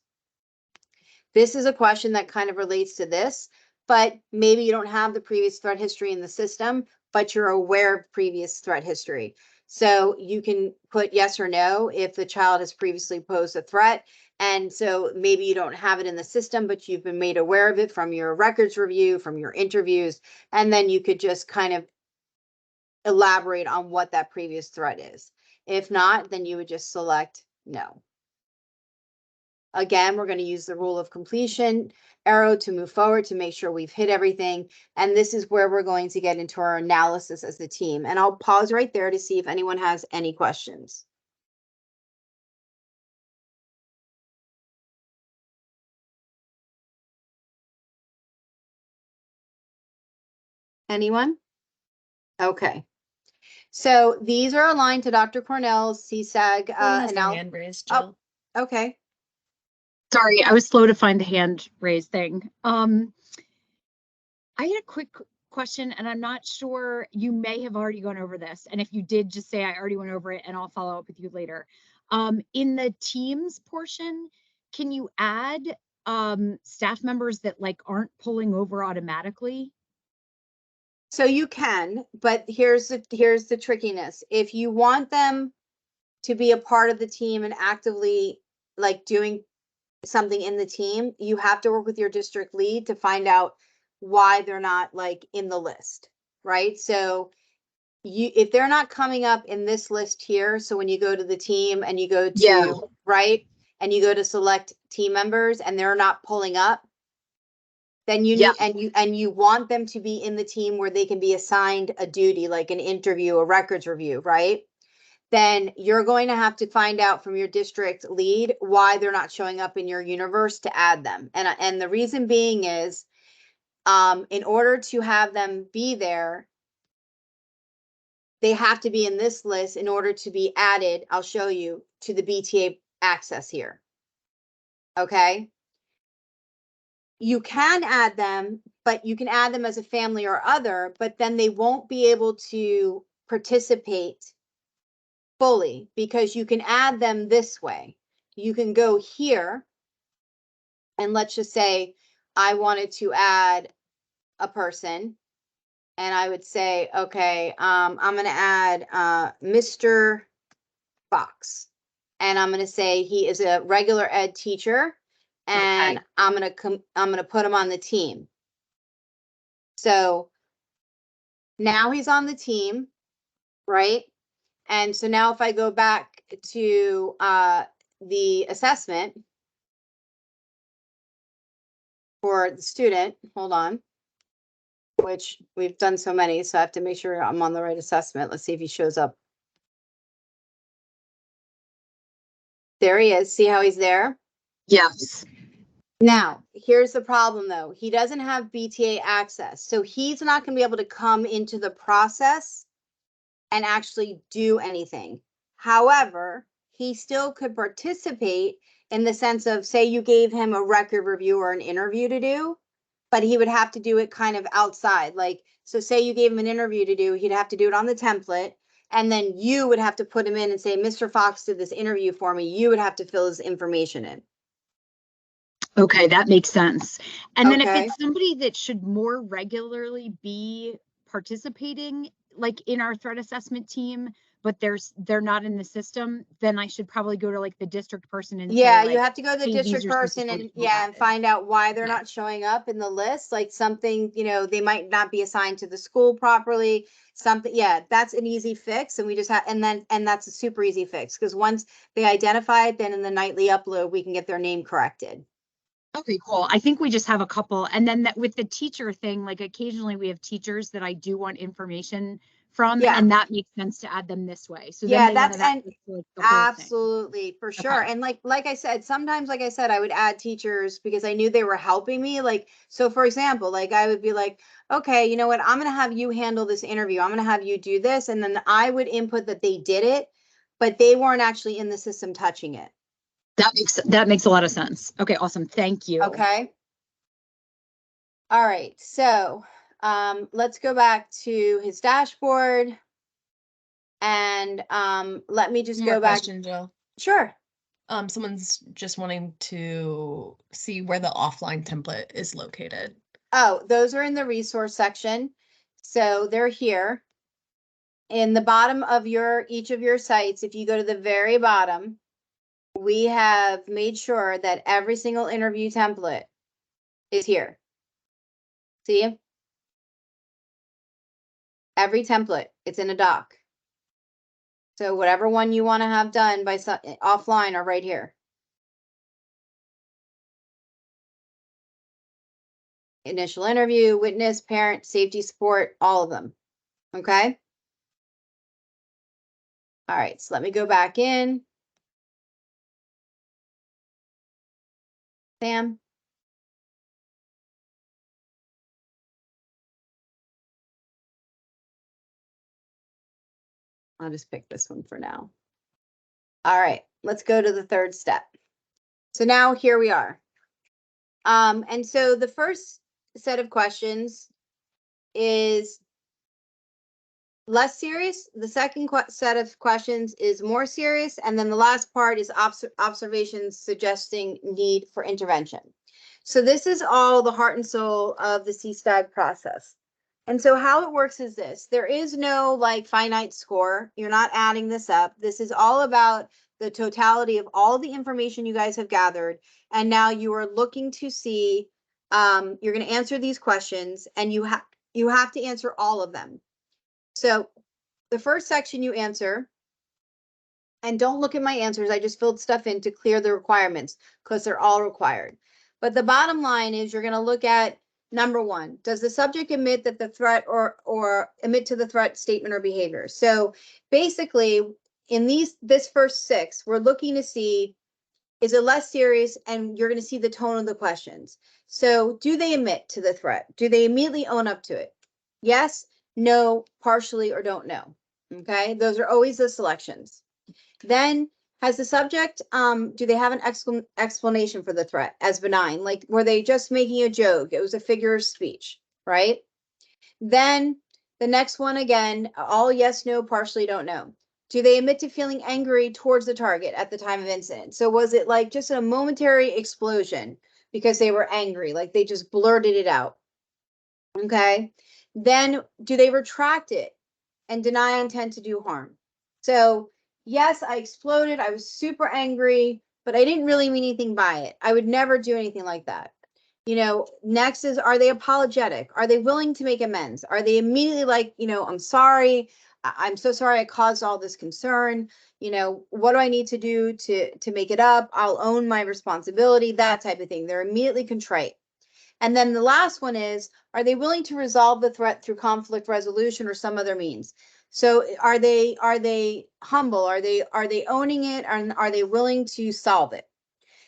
This is a question that kind of relates to this, but maybe you don't have the previous threat history in the system, but you're aware of previous threat history. So you can put yes or no if the child has previously posed a threat. And so maybe you don't have it in the system, but you've been made aware of it from your records review, from your interviews, and then you could just kind of elaborate on what that previous threat is. If not, then you would just select no. Again, we're going to use the rule of completion arrow to move forward to make sure we've hit everything. And this is where we're going to get into our analysis as the team. And I'll pause right there to see if anyone has any questions. Anyone? Okay. So these are aligned to Dr. Cornell's CSAG Someone has their analysis. hand raised, Oh, Jill. okay. Sorry, I was slow to find the hand raise thing. I had a quick question, and I'm not sure, you may have already gone over this. And if you did, just say I already went over it and I'll follow up with you later. In the teams portion, can you add staff members that like aren't pulling over automatically? So you can, but here's the trickiness. If you want them to be a part of the team and actively like doing something in the team, you have to work with your district lead to find out why they're not like in the list, right? So if they're not coming up in this list here, so when you go to the team and you go to, Yeah. right, and you go to select team members and they're not pulling up, then you Yeah. need and you want them to be in the team where they can be assigned a duty like an interview, a records review, right? Then you're going to have to find out from your district lead why they're not showing up in your universe to add them. And the reason being is in order to have them be there, they have to be in this list in order to be added. I'll show you to the BTA access here. Okay. You can add them, but you can add them as a family or other, but then they won't be able to participate fully because you can add them this way. You can go here and let's just say I wanted to add a person and I would say, okay, I'm going to add Mr. Fox. And I'm going to say he is a regular ed teacher and Okay. I'm going to put him on the team. So now he's on the team, right? And so now if I go back to the assessment for the student, hold on, which we've done so many, so I have to make sure I'm on the right assessment. Let's see if he shows up. There he is. See how he's there? Yes. Now, here's the problem though. He doesn't have BTA access. So he's not going to be able to come into the process and actually do anything. However, he still could participate in the sense of, say you gave him a record review or an interview to do, but he would have to do it kind of outside. Like, so say you gave him an interview to do, he'd have to do it on the template. And then you would have to put him in and say, Mr. Fox did this interview for me. You would have to fill his information in. Okay, that makes sense. And then if Okay. it's somebody that should more regularly be participating, like in our threat assessment team, but they're not in the system, then I should probably go to like the district person and say Yeah, you like, have to go to the hey, these district are some person people and that you yeah, and added. find out why they're Okay. not showing up in the list. Like something, they might not be assigned to the school properly. Something, yeah, that's an easy fix. And we just have, and that's a super easy fix because once they identify it, then in the nightly upload, we can get their name corrected. Okay, cool. I think we just have a couple. And then that with the teacher thing, like occasionally we have teachers that I do want information from, Yeah. and that makes sense to add them this way. So then Yeah, they want that's to have and like the whole thing. absolutely for sure. Okay. And like I said, sometimes, like I said, I would add teachers because I knew they were helping me. Like, so for example, like I would be like, okay, you know what? I'm going to have you handle this interview. I'm going to have you do this. And then I would input that they did it, but they weren't actually in the system touching it. That makes a lot of sense. Okay, awesome. Thank you. Okay. All right. So let's go back to his dashboard and let me just One more go back. question, Jill. Sure. Someone's just wanting to see where the offline template is located. Oh, those are in the resource section. So they're here. In the bottom of each of your sites, if you go to the very bottom, we have made sure that every single interview template is here. See? Every template, it's in a doc. So whatever one you want to have done by offline are right here. Initial interview, witness, parent, safety support, all of them. Okay? All right, so let me go back in. Sam. I'll just pick this one for now. All right, let's go to the third step. So now here we are. And so the first set of questions is less serious. The second set of questions is more serious. And then the last part is observations suggesting need for intervention. So this is all the heart and soul of the CSTAG process. And so how it works is this. There is no like finite score. You're not adding this up. This is all about the totality of all the information you guys have gathered. And now you are looking to see, you're going to answer these questions, and you have to answer all of them. So the first section you answer, and don't look at my answers. I just filled stuff in to clear the requirements because they're all required. But the bottom line is you're going to look at number one, does the subject admit that the threat or admit to the threat statement or behavior? So basically in this first 6, we're looking to see, is it less serious? And you're going to see the tone of the questions. So do they admit to the threat? Do they immediately own up to it? Yes, no, partially, or don't know. Okay, those are always the selections. Then has the subject, do they have an explanation for the threat as benign? Like, were they just making a joke? It was a figure of speech, right? Then the next one again, all yes, no, partially, don't know. Do they admit to feeling angry towards the target at the time of incident? So was it like just a momentary explosion because they were angry, like they just blurted it out? Okay. Then do they retract it and deny intent to do harm? So yes, I exploded. I was super angry, but I didn't really mean anything by it. I would never do anything like that. You know, next is, are they apologetic? Are they willing to make amends? Are they immediately like, you know, I'm sorry. I'm so sorry I caused all this concern. You know, what do I need to do to make it up? I'll own my responsibility, that type of thing. They're immediately contrite. And then the last one is, are they willing to resolve the threat through conflict resolution or some other means? So are they humble? Are they owning it? Are they willing to solve it?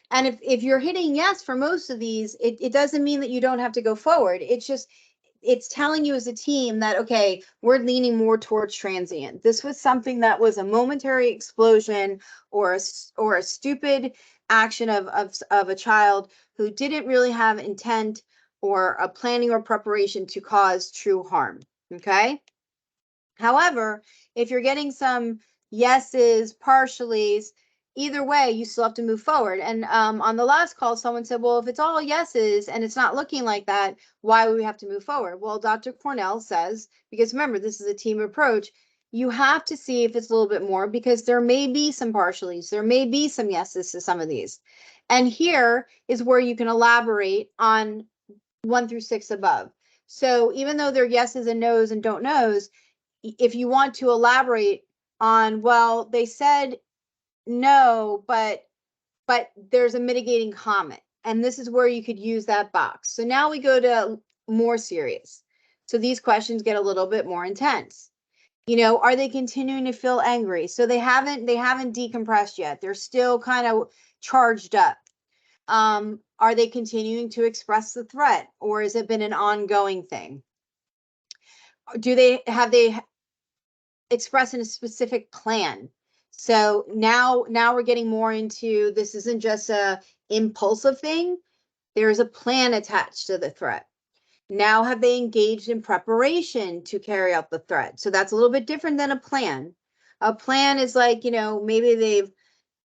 And if you're hitting yes for most of these, it doesn't mean that you don't have to go forward. It's telling you as a team that, okay, we're leaning more towards transient. This was something that was a momentary explosion or a stupid action of a child who didn't really have intent or a planning or preparation to cause true harm. Okay. However, if you're getting some yeses, partialies, either way, you still have to move forward. And on the last call, someone said, well, if it's all yeses and it's not looking like that, why would we have to move forward? Well, Dr. Cornell says, because remember, this is a team approach, you have to see if it's a little bit more, because there may be some partialies, there may be some yeses to some of these. And here is where you can elaborate on 1 through 6 above. So even though they're yeses and nos and don't knows, if you want to elaborate on, well, they said no, but there's a mitigating comment, and this is where you could use that box. So now we go to more serious. So these questions get a little bit more intense. You know, are they continuing to feel angry? So they haven't decompressed yet. They're still kind of charged up. Are they continuing to express the threat, or has it been an ongoing thing? Have they expressing a specific plan? So now we're getting more into, this isn't just a impulsive thing. There's a plan attached to the threat. Now have they engaged in preparation to carry out the threat? So that's a little bit different than a plan. A plan is like, you know, maybe they've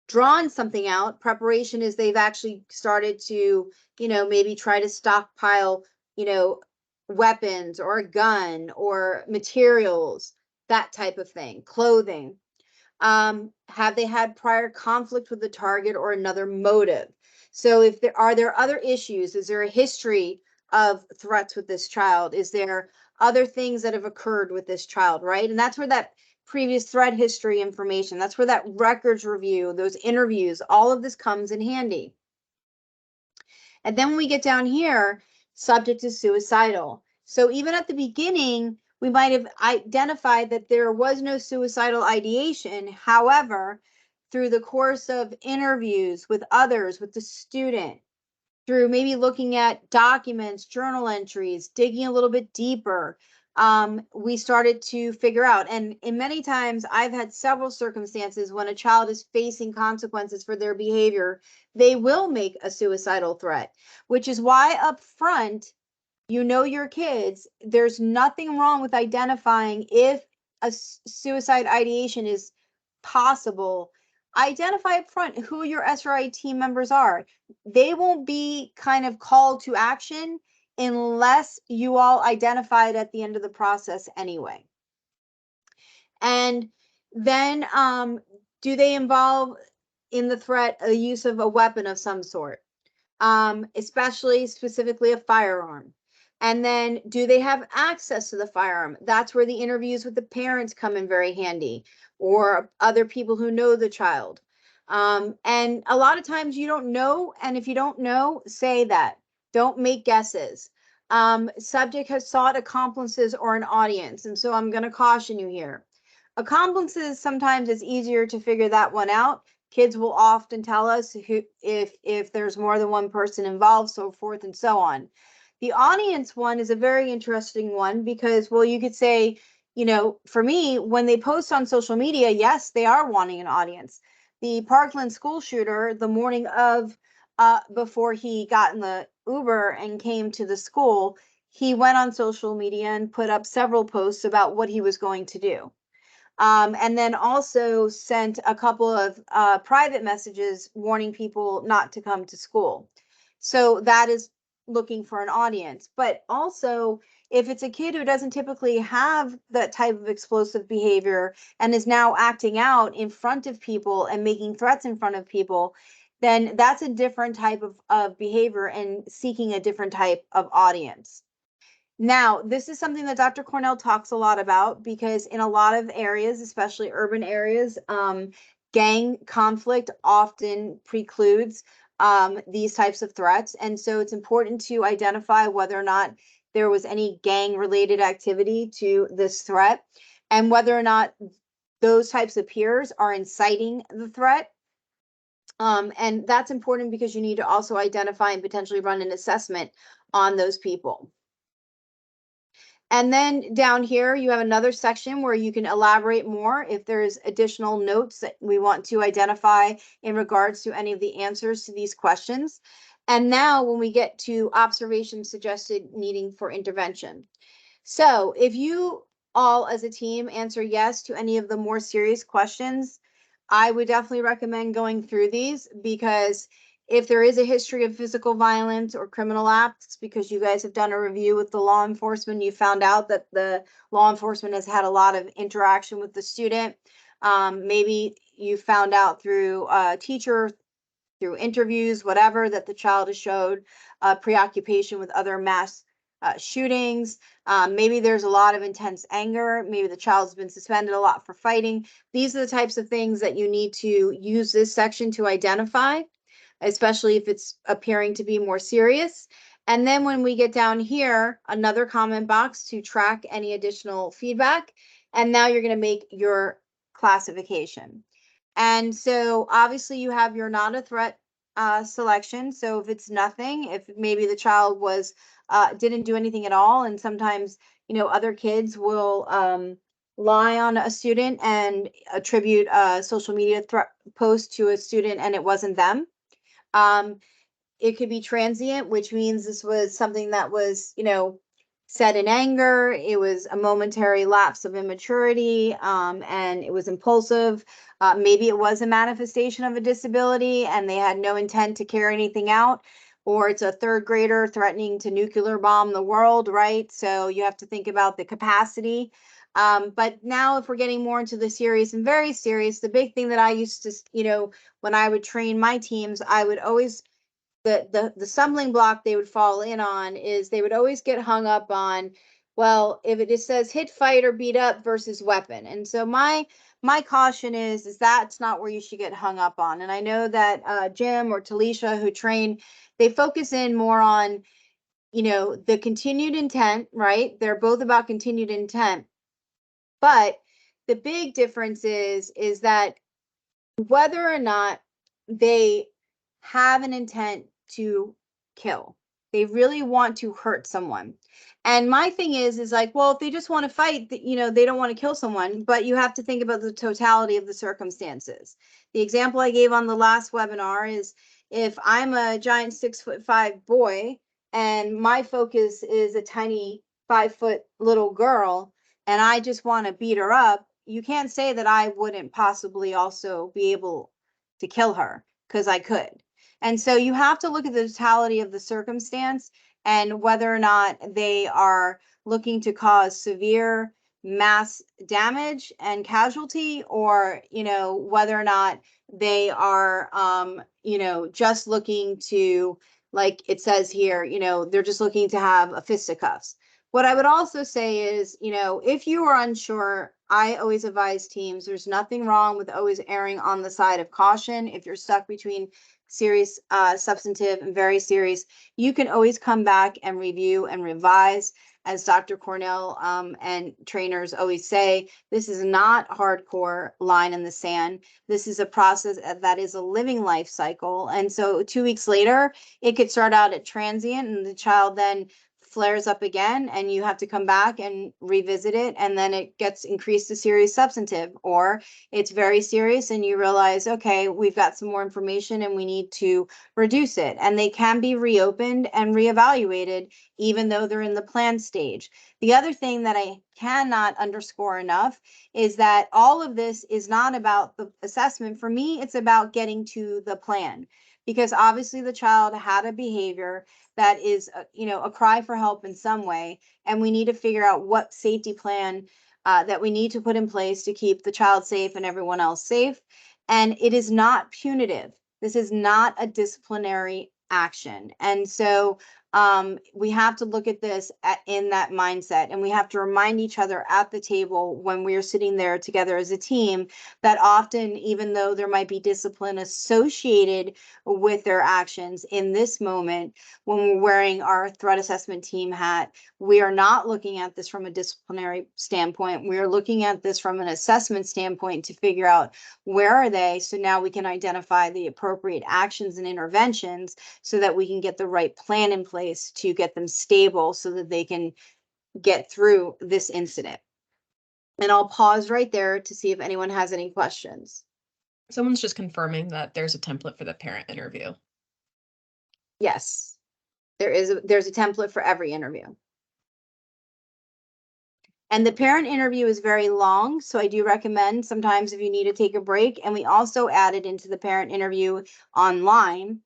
drawn something out. Preparation is they've actually started to, you know, maybe try to stockpile, you know, weapons or a gun or materials, that type of thing, clothing. Have they had prior conflict with the target or another motive? So if there are other issues, is there a history of threats with this child? Is there other things that have occurred with this child, right? And that's where that previous threat history information, that's where that records review, those interviews, all of this comes in handy. And then when we get down here, subject is suicidal. So even at the beginning, we might have identified that there was no suicidal ideation. However, through the course of interviews with others, with the student, through maybe looking at documents, journal entries, digging a little bit deeper, we started to figure out, and in many times I've had several circumstances when a child is facing consequences for their behavior, they will make a suicidal threat, which is why up front, you know your kids, there's nothing wrong with identifying if a suicide ideation is possible. Identify up front who your SRI team members are. They won't be kind of called to action unless you all identify it at the end of the process anyway. And then do they involve in the threat a use of a weapon of some sort, especially specifically a firearm? And then do they have access to the firearm? That's where the interviews with the parents come in very handy, or other people who know the child. And a lot of times you don't know. And if you don't know, say that. Don't make guesses. Subject has sought accomplices or an audience. And so I'm going to caution you here. Accomplices, sometimes it's easier to figure that one out. Kids will often tell us who, if there's more than one person involved, so forth and so on. The audience one is a very interesting one because, well, you could say, you know, for me, when they post on social media, yes, they are wanting an audience. The Parkland school shooter, the morning of, before he got in the Uber and came to the school, he went on social media and put up several posts about what he was going to do. And then also sent a couple of private messages warning people not to come to school. So that is looking for an audience. But also, if it's a kid who doesn't typically have that type of explosive behavior and is now acting out in front of people and making threats in front of people, then that's a different type of behavior and seeking a different type of audience. Now, this is something that Dr. Cornell talks a lot about because in a lot of areas, especially urban areas, gang conflict often precludes these types of threats. And so it's important to identify whether or not there was any gang-related activity to this threat and whether or not those types of peers are inciting the threat. And that's important because you need to also identify and potentially run an assessment on those people. And then down here, you have another section where you can elaborate more if there's additional notes that we want to identify in regards to any of the answers to these questions. And now when we get to observations suggested needing for intervention. So if you all as a team answer yes to any of the more serious questions, I would definitely recommend going through these because if there is a history of physical violence or criminal acts, because you guys have done a review with the law enforcement, you found out that the law enforcement has had a lot of interaction with the student. Maybe you found out through a teacher, through interviews, whatever, that the child has showed preoccupation with other mass shootings. Maybe there's a lot of intense anger. Maybe the child's been suspended a lot for fighting. These are the types of things that you need to use this section to identify, especially if it's appearing to be more serious. And then when we get down here, another comment box to track any additional feedback. And now you're going to make your classification. And so obviously you have your not a threat selection. So if it's nothing, if maybe the child was didn't do anything at all, and sometimes, you know, other kids will lie on a student and attribute a social media threat post to a student and it wasn't them. It could be transient, which means this was something that was, you know, said in anger. It was a momentary lapse of immaturity, and it was impulsive. Maybe it was a manifestation of a disability and they had no intent to carry anything out. Or it's a third grader threatening to nuclear bomb the world, right? So you have to think about the capacity. But now if we're getting more into the serious and very serious, the big thing that I used to, you know, when I would train my teams, I would always, the stumbling block they would fall in on is they would always get hung up on, well, if it just says hit, fight, or beat up versus weapon. And so my caution is that's not where you should get hung up on. And I know that Jim or Talisha who train, they focus in more on, you know, the continued intent, right? They're both about continued intent. But the big difference is that whether or not they have an intent to kill. They really want to hurt someone. And my thing is like, well, if they just want to fight, you know, they don't want to kill someone, but you have to think about the totality of the circumstances. The example I gave on the last webinar is if I'm a giant 6'5" boy and my focus is a tiny 5 foot little girl and I just want to beat her up, you can't say that I wouldn't possibly also be able to kill her, because I could. And so you have to look at the totality of the circumstance and whether or not they are looking to cause severe mass damage and casualty, or, you know, whether or not they are, you know, just looking to, like it says here, you know, they're just looking to have a fisticuffs. What I would also say is, you know, if you are unsure, I always advise teams, there's nothing wrong with always erring on the side of caution. If you're stuck between serious, substantive, and very serious, you can always come back and review and revise. As Dr. Cornell and trainers always say, this is not hardcore line in the sand. This is a process that is a living life cycle. And so 2 weeks later, it could start out at transient and the child then flares up again and you have to come back and revisit it, and then it gets increased to serious substantive, or it's very serious and you realize, okay, we've got some more information and we need to reduce it, and they can be reopened and reevaluated even though they're in the plan stage. The other thing that I cannot underscore enough is that all of this is not about the assessment. For me, it's about getting to the plan, because obviously the child had a behavior that is, you know, a cry for help in some way, and we need to figure out what safety plan that we need to put in place to keep the child safe and everyone else safe. And it is not punitive. This is not a disciplinary action. And so we have to look at this in that mindset, and we have to remind each other at the table when we're sitting there together as a team that often, even though there might be discipline associated with their actions in this moment, when we're wearing our threat assessment team hat, we are not looking at this from a disciplinary standpoint. We are looking at this from an assessment standpoint to figure out where are they, so now we can identify the appropriate actions and interventions so that we can get the right plan in place to get them stable so that they can get through this incident. And I'll pause right there to see if anyone has any questions. Someone's just confirming that there's a template for the parent interview. Yes, there's a template for every interview. And the parent interview is very long, so I do recommend sometimes if you need to take a break. And we also added into the parent interview online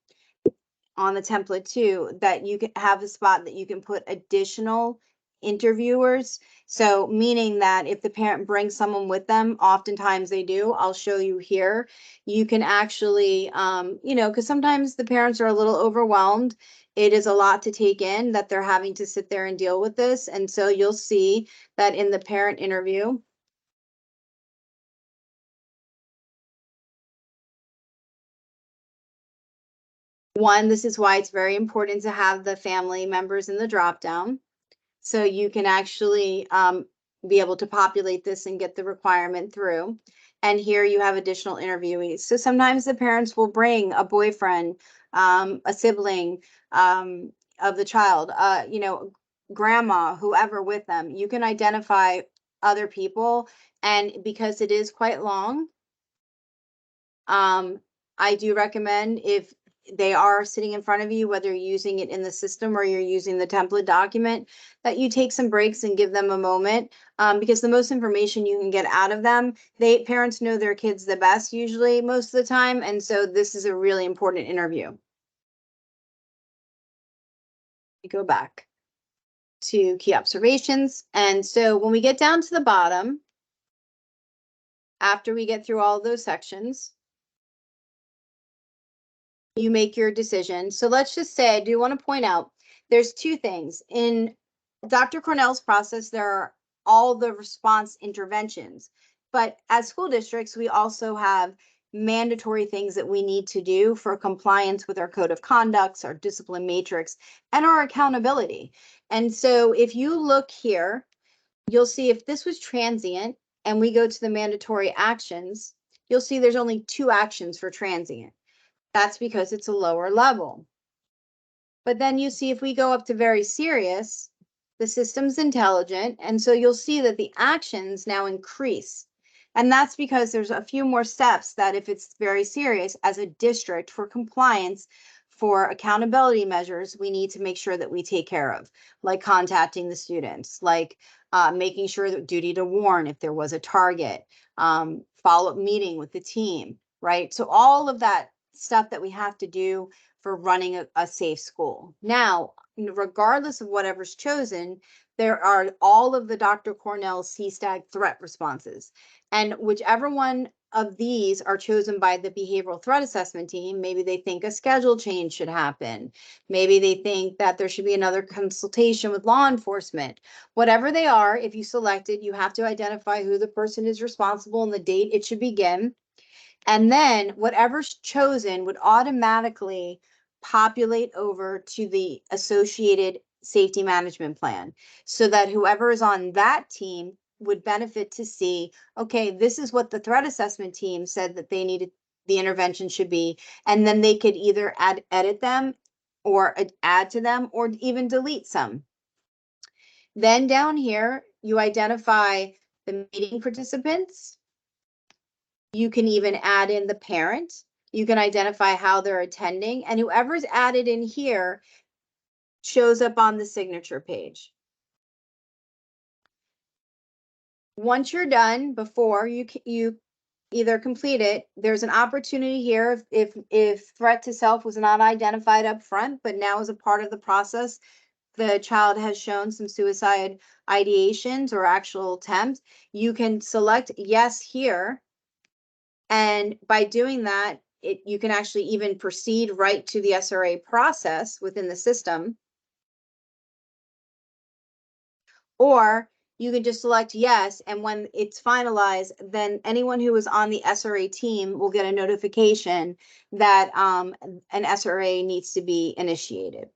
on the template too, that you can have a spot that you can put additional interviewers. So meaning that if the parent brings someone with them, oftentimes they do, I'll show you here, you can actually, you know, because sometimes the parents are a little overwhelmed. It is a lot to take in that they're having to sit there and deal with this. And so you'll see that in the parent interview, one, this is why it's very important to have the family members in the drop down. So you can actually be able to populate this and get the requirement through. And here you have additional interviewees. So sometimes the parents will bring a boyfriend, a sibling of the child, you know, grandma, whoever with them. You can identify other people. And because it is quite long, I do recommend, if they are sitting in front of you, whether you're using it in the system or you're using the template document, that you take some breaks and give them a moment, because the most information you can get out of them, parents know their kids the best usually most of the time, and so this is a really important interview. Go back to key observations, and so when we get down to the bottom, after we get through all of those sections, you make your decision. So let's just say, I do want to point out, there's two things. In Dr. Cornell's process, there are all the response interventions, but as school districts, we also have mandatory things that we need to do for compliance with our code of conducts, our discipline matrix, and our accountability. And so if you look here, you'll see if this was transient and we go to the mandatory actions, you'll see there's only 2 actions for transient. That's because it's a lower level. But then you see if we go up to very serious, the system's intelligent. And so you'll see that the actions now increase. And that's because there's a few more steps that if it's very serious as a district for compliance, for accountability measures, we need to make sure that we take care of, like contacting the students, like making sure that duty to warn if there was a target, follow-up meeting with the team, right? So all of that stuff that we have to do for running a safe school. Now, regardless of whatever's chosen, there are all of the Dr. Cornell's CSTAG threat responses. And whichever one of these are chosen by the behavioral threat assessment team, maybe they think a schedule change should happen. Maybe they think that there should be another consultation with law enforcement. Whatever they are, if you select it, you have to identify who the person is responsible and the date it should begin. And then whatever's chosen would automatically populate over to the associated safety management plan so that whoever is on that team would benefit to see, okay, this is what the threat assessment team said that they needed, the intervention should be. And then they could either edit them or add to them or even delete some. Then down here, you identify the meeting participants. You can even add in the parent. You can identify how they're attending, and whoever's added in here shows up on the signature page. Once you're done, before you either complete it, there's an opportunity here if threat to self was not identified up front, but now as a part of the process, the child has shown some suicide ideations or actual attempts, you can select yes here. And by doing that, you can actually even proceed right to the SRA process within the system. Or you can just select yes, and when it's finalized, then anyone who is on the SRA team will get a notification that an SRA needs to be initiated.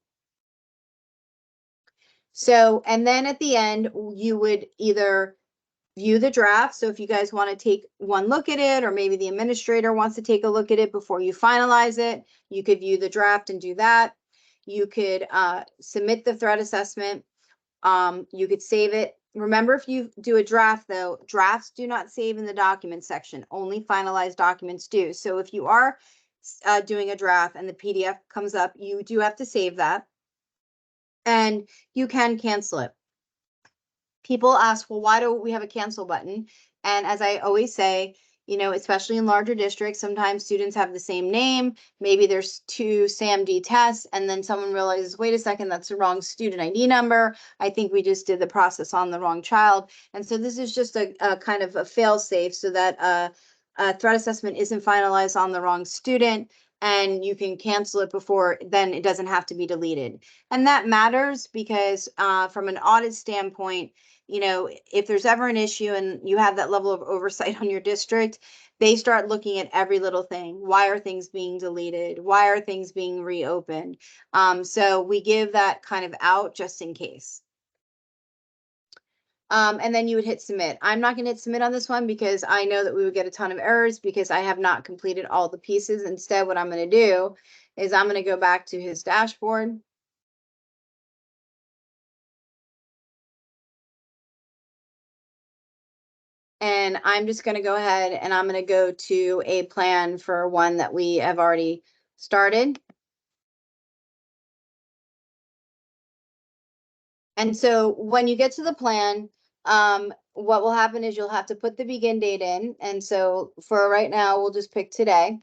So, and then at the end, you would either view the draft. So if you guys want to take one look at it, or maybe the administrator wants to take a look at it before you finalize it, you could view the draft and do that. You could submit the threat assessment. You could save it. Remember, if you do a draft, though, drafts do not save in the document section. Only finalized documents do. So if you are doing a draft and the PDF comes up, you do have to save that. And you can cancel it. People ask, well, why don't we have a cancel button? And as I always say, you know, especially in larger districts, sometimes students have the same name. Maybe there's 2 SAMD tests, and then someone realizes, wait a second, that's the wrong student ID number. I think we just did the process on the wrong child. And so this is just a kind of a fail safe so that a threat assessment isn't finalized on the wrong student, and you can cancel it before then it doesn't have to be deleted. And that matters because from an audit standpoint, you know, if there's ever an issue and you have that level of oversight on your district, they start looking at every little thing. Why are things being deleted? Why are things being reopened? So we give that kind of out just in case. And then you would hit submit. I'm not going to hit submit on this one because I know that we would get a ton of errors because I have not completed all the pieces. Instead, what I'm going to do is I'm going to go back to his dashboard. And I'm just going to go ahead and I'm going to go to a plan for one that we have already started. And so when you get to the plan, what will happen is you'll have to put the begin date in. And so for right now, we'll just pick today.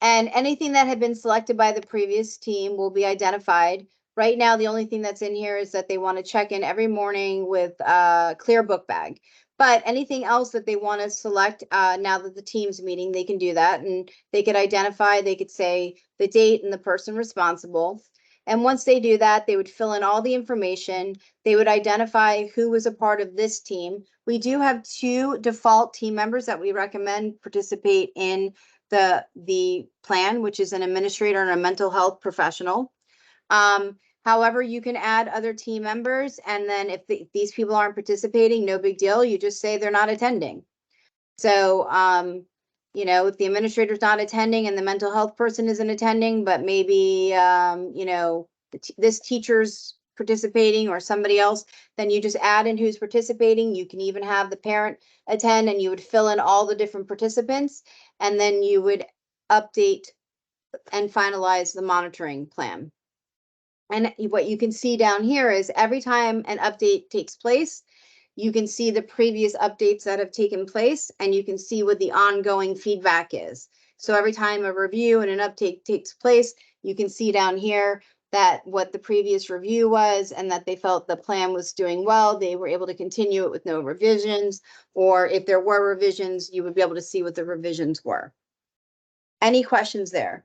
And anything that had been selected by the previous team will be identified. Right now, the only thing that's in here is that they want to check in every morning with a clear book bag. But anything else that they want to select now that the team's meeting, they can do that. And they could identify, they could say the date and the person responsible. And once they do that, they would fill in all the information. They would identify who was a part of this team. We do have 2 default team members that we recommend participate in the plan, which is an administrator and a mental health professional. However, you can add other team members, and then if these people aren't participating, no big deal. You just say they're not attending. So you know, if the administrator's not attending and the mental health person isn't attending, but maybe, you know, this teacher's participating or somebody else, then you just add in who's participating. You can even have the parent attend and you would fill in all the different participants, and then you would update and finalize the monitoring plan. And what you can see down here is every time an update takes place, you can see the previous updates that have taken place, and you can see what the ongoing feedback is. So every time a review and an update takes place, you can see down here that what the previous review was and that they felt the plan was doing well. They were able to continue it with no revisions, or if there were revisions, you would be able to see what the revisions were. Any questions there?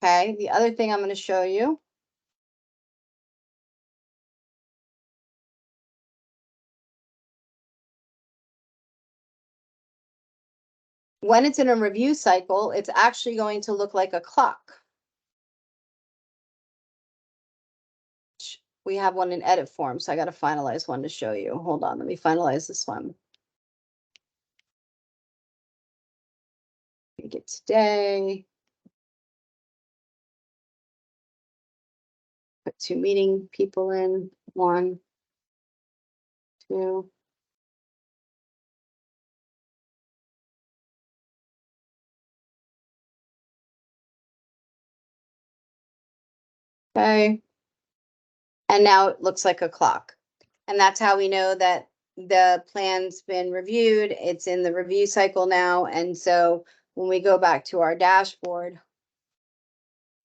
Okay, the other thing I'm going to show you. When it's in a review cycle, it's actually going to look like a clock. We have one in edit form, so I got to finalize one to show you. Hold on, let me finalize this one. Make it today. Put 2 meeting people in, 1, 2. Okay. And now it looks like a clock. And that's how we know that the plan's been reviewed. It's in the review cycle now. And so when we go back to our dashboard,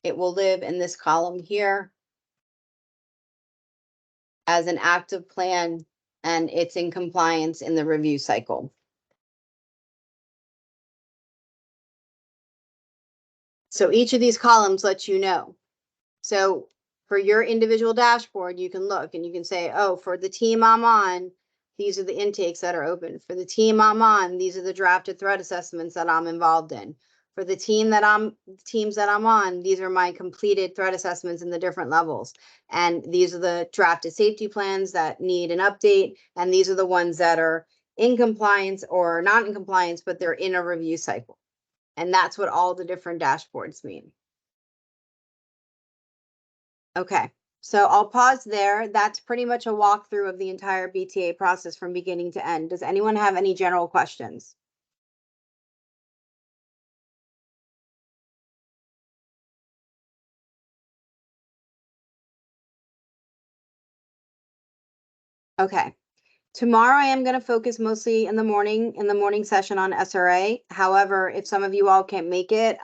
it will live in this column here as an active plan, and it's in compliance in the review cycle. So each of these columns lets you know. So for your individual dashboard, you can look and you can say, oh, for the team I'm on, these are the intakes that are open. For the team I'm on, these are the drafted threat assessments that I'm involved in. For the teams that I'm on, these are my completed threat assessments in the different levels. And these are the drafted safety plans that need an update. And these are the ones that are in compliance or not in compliance, but they're in a review cycle. And that's what all the different dashboards mean. Okay, so I'll pause there. That's pretty much a walkthrough of the entire BTA process from beginning to end. Does anyone have any general questions? Okay. Tomorrow I am going to focus mostly in the morning session on SRA. However, if some of you all can't make it,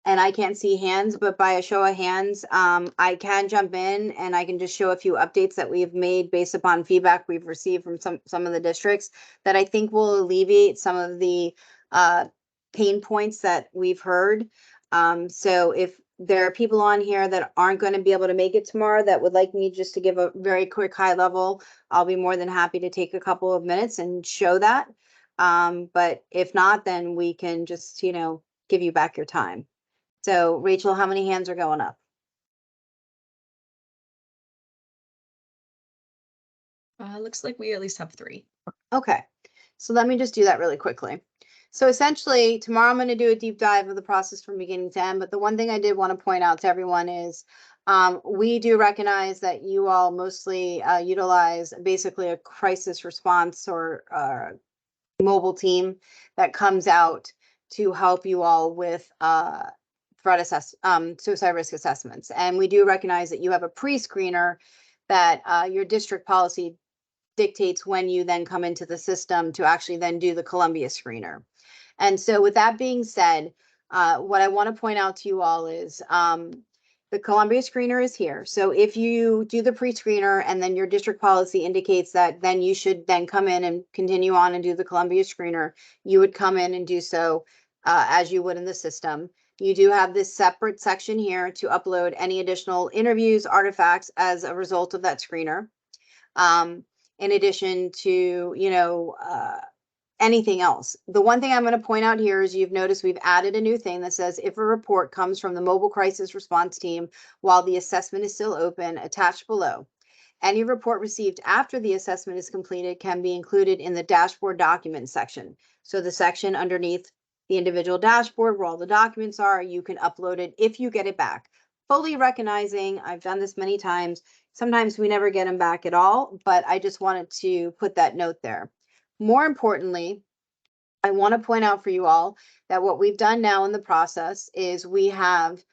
and I can't see hands, but by a show of hands, I can jump in and I can just show a few updates that we've made based upon feedback we've received from some of the districts that I think will alleviate some of the pain points that we've heard. So if there are people on here that aren't going to be able to make it tomorrow that would like me just to give a very quick high level, I'll be more than happy to take a couple of minutes and show that. But if not, then we can just, you know, give you back your time. So Rachel, how many hands are going up? Looks like we at least have 3. Okay, so let me just do that really quickly. So essentially, tomorrow I'm going to do a deep dive of the process from beginning to end. But the one thing I did want to point out to everyone is we do recognize that you all mostly utilize basically a crisis response or mobile team that comes out to help you all with suicide risk assessments. And we do recognize that you have a pre-screener that your district policy dictates when you then come into the system to actually then do the Columbia screener. And so with that being said, what I want to point out to you all is the Columbia screener is here. So if you do the pre-screener and then your district policy indicates that then you should then come in and continue on and do the Columbia screener, you would come in and do so as you would in the system. You do have this separate section here to upload any additional interviews, artifacts as a result of that screener. In addition to, you know, anything else. The one thing I'm going to point out here is you've noticed we've added a new thing that says if a report comes from the mobile crisis response team while the assessment is still open, attached below. Any report received after the assessment is completed can be included in the dashboard documents section. So the section underneath the individual dashboard where all the documents are, you can upload it if you get it back. Fully recognizing, I've done this many times, sometimes we never get them back at all, but I just wanted to put that note there. More importantly, I want to point out for you all that what we've done now in the process is we have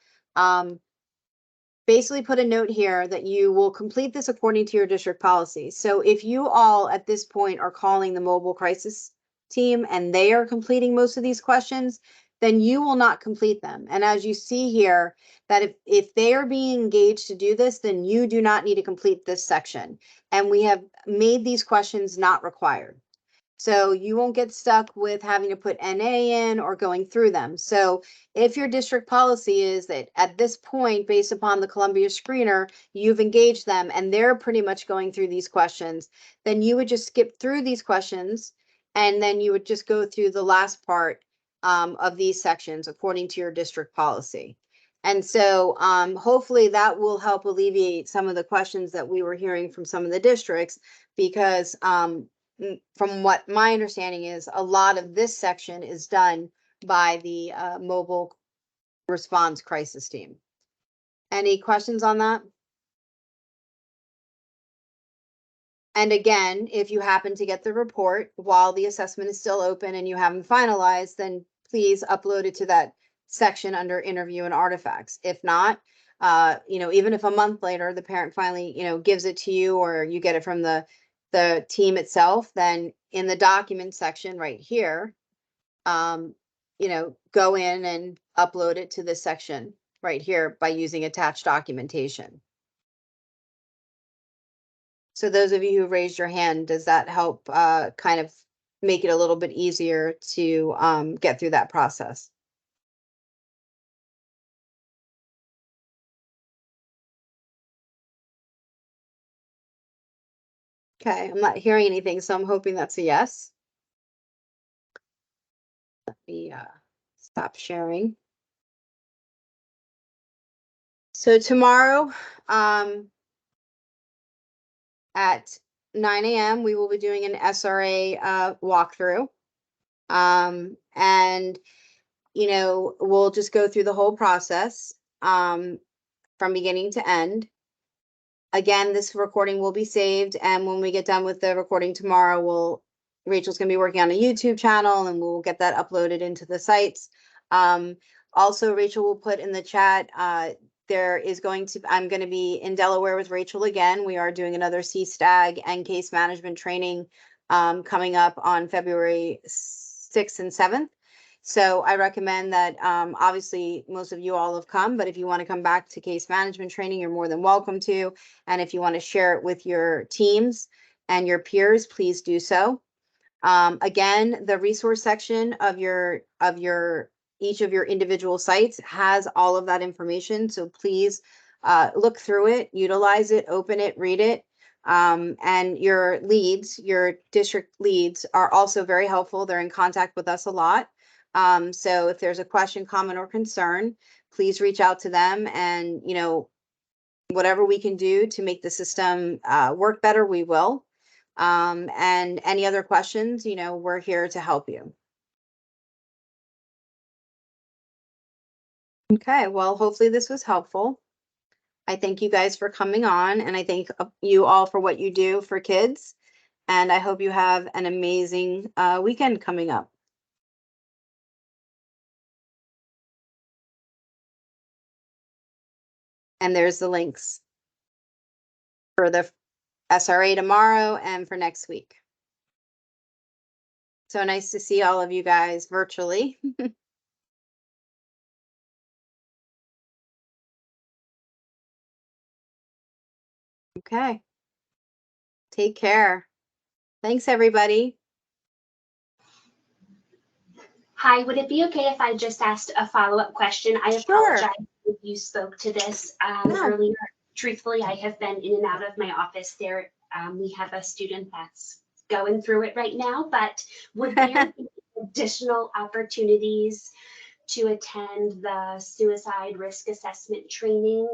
basically put a note here that you will complete this according to your district policy. So if you all at this point are calling the mobile crisis team and they are completing most of these questions, then you will not complete them. And as you see here, that if they are being engaged to do this, then you do not need to complete this section. And we have made these questions not required. So you won't get stuck with having to put NA in or going through them. So if your district policy is that at this point, based upon the Columbia screener, you've engaged them and they're pretty much going through these questions, then you would just skip through these questions and then you would just go through the last part of these sections according to your district policy. And so hopefully that will help alleviate some of the questions that we were hearing from some of the districts, because from what my understanding is, a lot of this section is done by the mobile response crisis team. Any questions on that? And again, if you happen to get the report while the assessment is still open and you haven't finalized, then please upload it to that section under interview and artifacts. If not, even if a month later the parent finally, gives it to you or you get it from the team itself, then in the document section right here, go in and upload it to this section right here by using attached documentation. So those of you who raised your hand, does that help kind of make it a little bit easier to get through that process? Okay, I'm not hearing anything, so I'm hoping that's a yes. Let me stop sharing. So tomorrow at 9 a.m. we will be doing an SRA walkthrough. And we'll just go through the whole process from beginning to end. Again, this recording will be saved, and when we get done with the recording tomorrow, Rachel's going to be working on a YouTube channel, and we'll get that uploaded into the sites. Also, Rachel will put in the chat, I'm going to be in Delaware with Rachel again. We are doing another CSTAG and case management training coming up on February 6th and 7th. So I recommend that, obviously most of you all have come, but if you want to come back to case management training, you're more than welcome to. And if you want to share it with your teams and your peers, please do so. Again, the resource section of each of your individual sites has all of that information. So please look through it, utilize it, open it, read it. And your district leads are also very helpful. They're in contact with us a lot. So if there's a question, comment, or concern, please reach out to them, and whatever we can do to make the system work better, we will. And any other questions, we're here to help you. Okay, well, hopefully this was helpful. I thank you guys for coming on, and I thank you all for what you do for kids. And I hope you have an amazing weekend coming up. And there's the links for the SRA tomorrow and for next week. So nice to see all of you guys virtually. Okay. Take care. Thanks, everybody. Hi, would it be okay if I just asked a follow-up question? I Sure. apologize if you spoke to this No. earlier. Truthfully, I have been in and out of my office there. We have a student that's going through it right now, but would there be additional opportunities to attend the suicide risk assessment training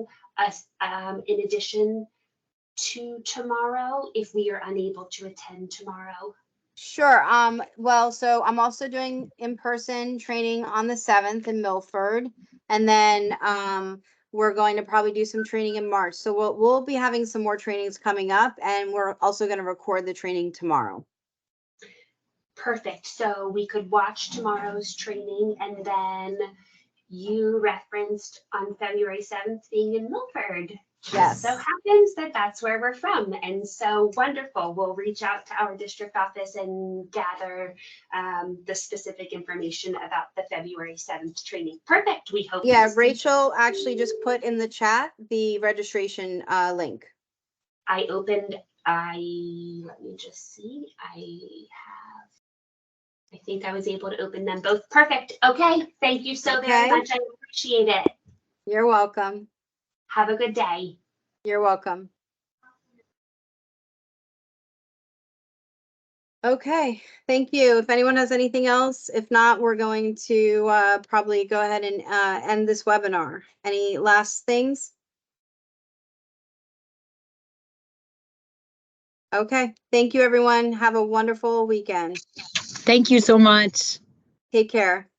in addition to tomorrow if we are unable to attend tomorrow? Sure. Well, so I'm also doing in-person training on the 7th in Milford. And then we're going to probably do some training in March. So we'll be having some more trainings coming up, and we're also going to record the training tomorrow. Perfect. So we could watch tomorrow's training, and then you referenced on February 7th being in Milford. Yes. So happens that that's where we're from. And so wonderful. We'll reach out to our district office and gather the specific information about the February 7th training. Perfect. We hope. Yeah, to see Rachel actually just put in the chat the registration link. let me just see. I think I was able to open them both. Perfect. Okay. Thank you so very Okay. much. I appreciate it. You're welcome. Have a good day. You're welcome. Okay, thank you. If anyone has anything else, if not, we're going to probably go ahead and end this webinar. Any last things? Okay, thank you, everyone. Have a wonderful weekend. Thank you so much. Take care.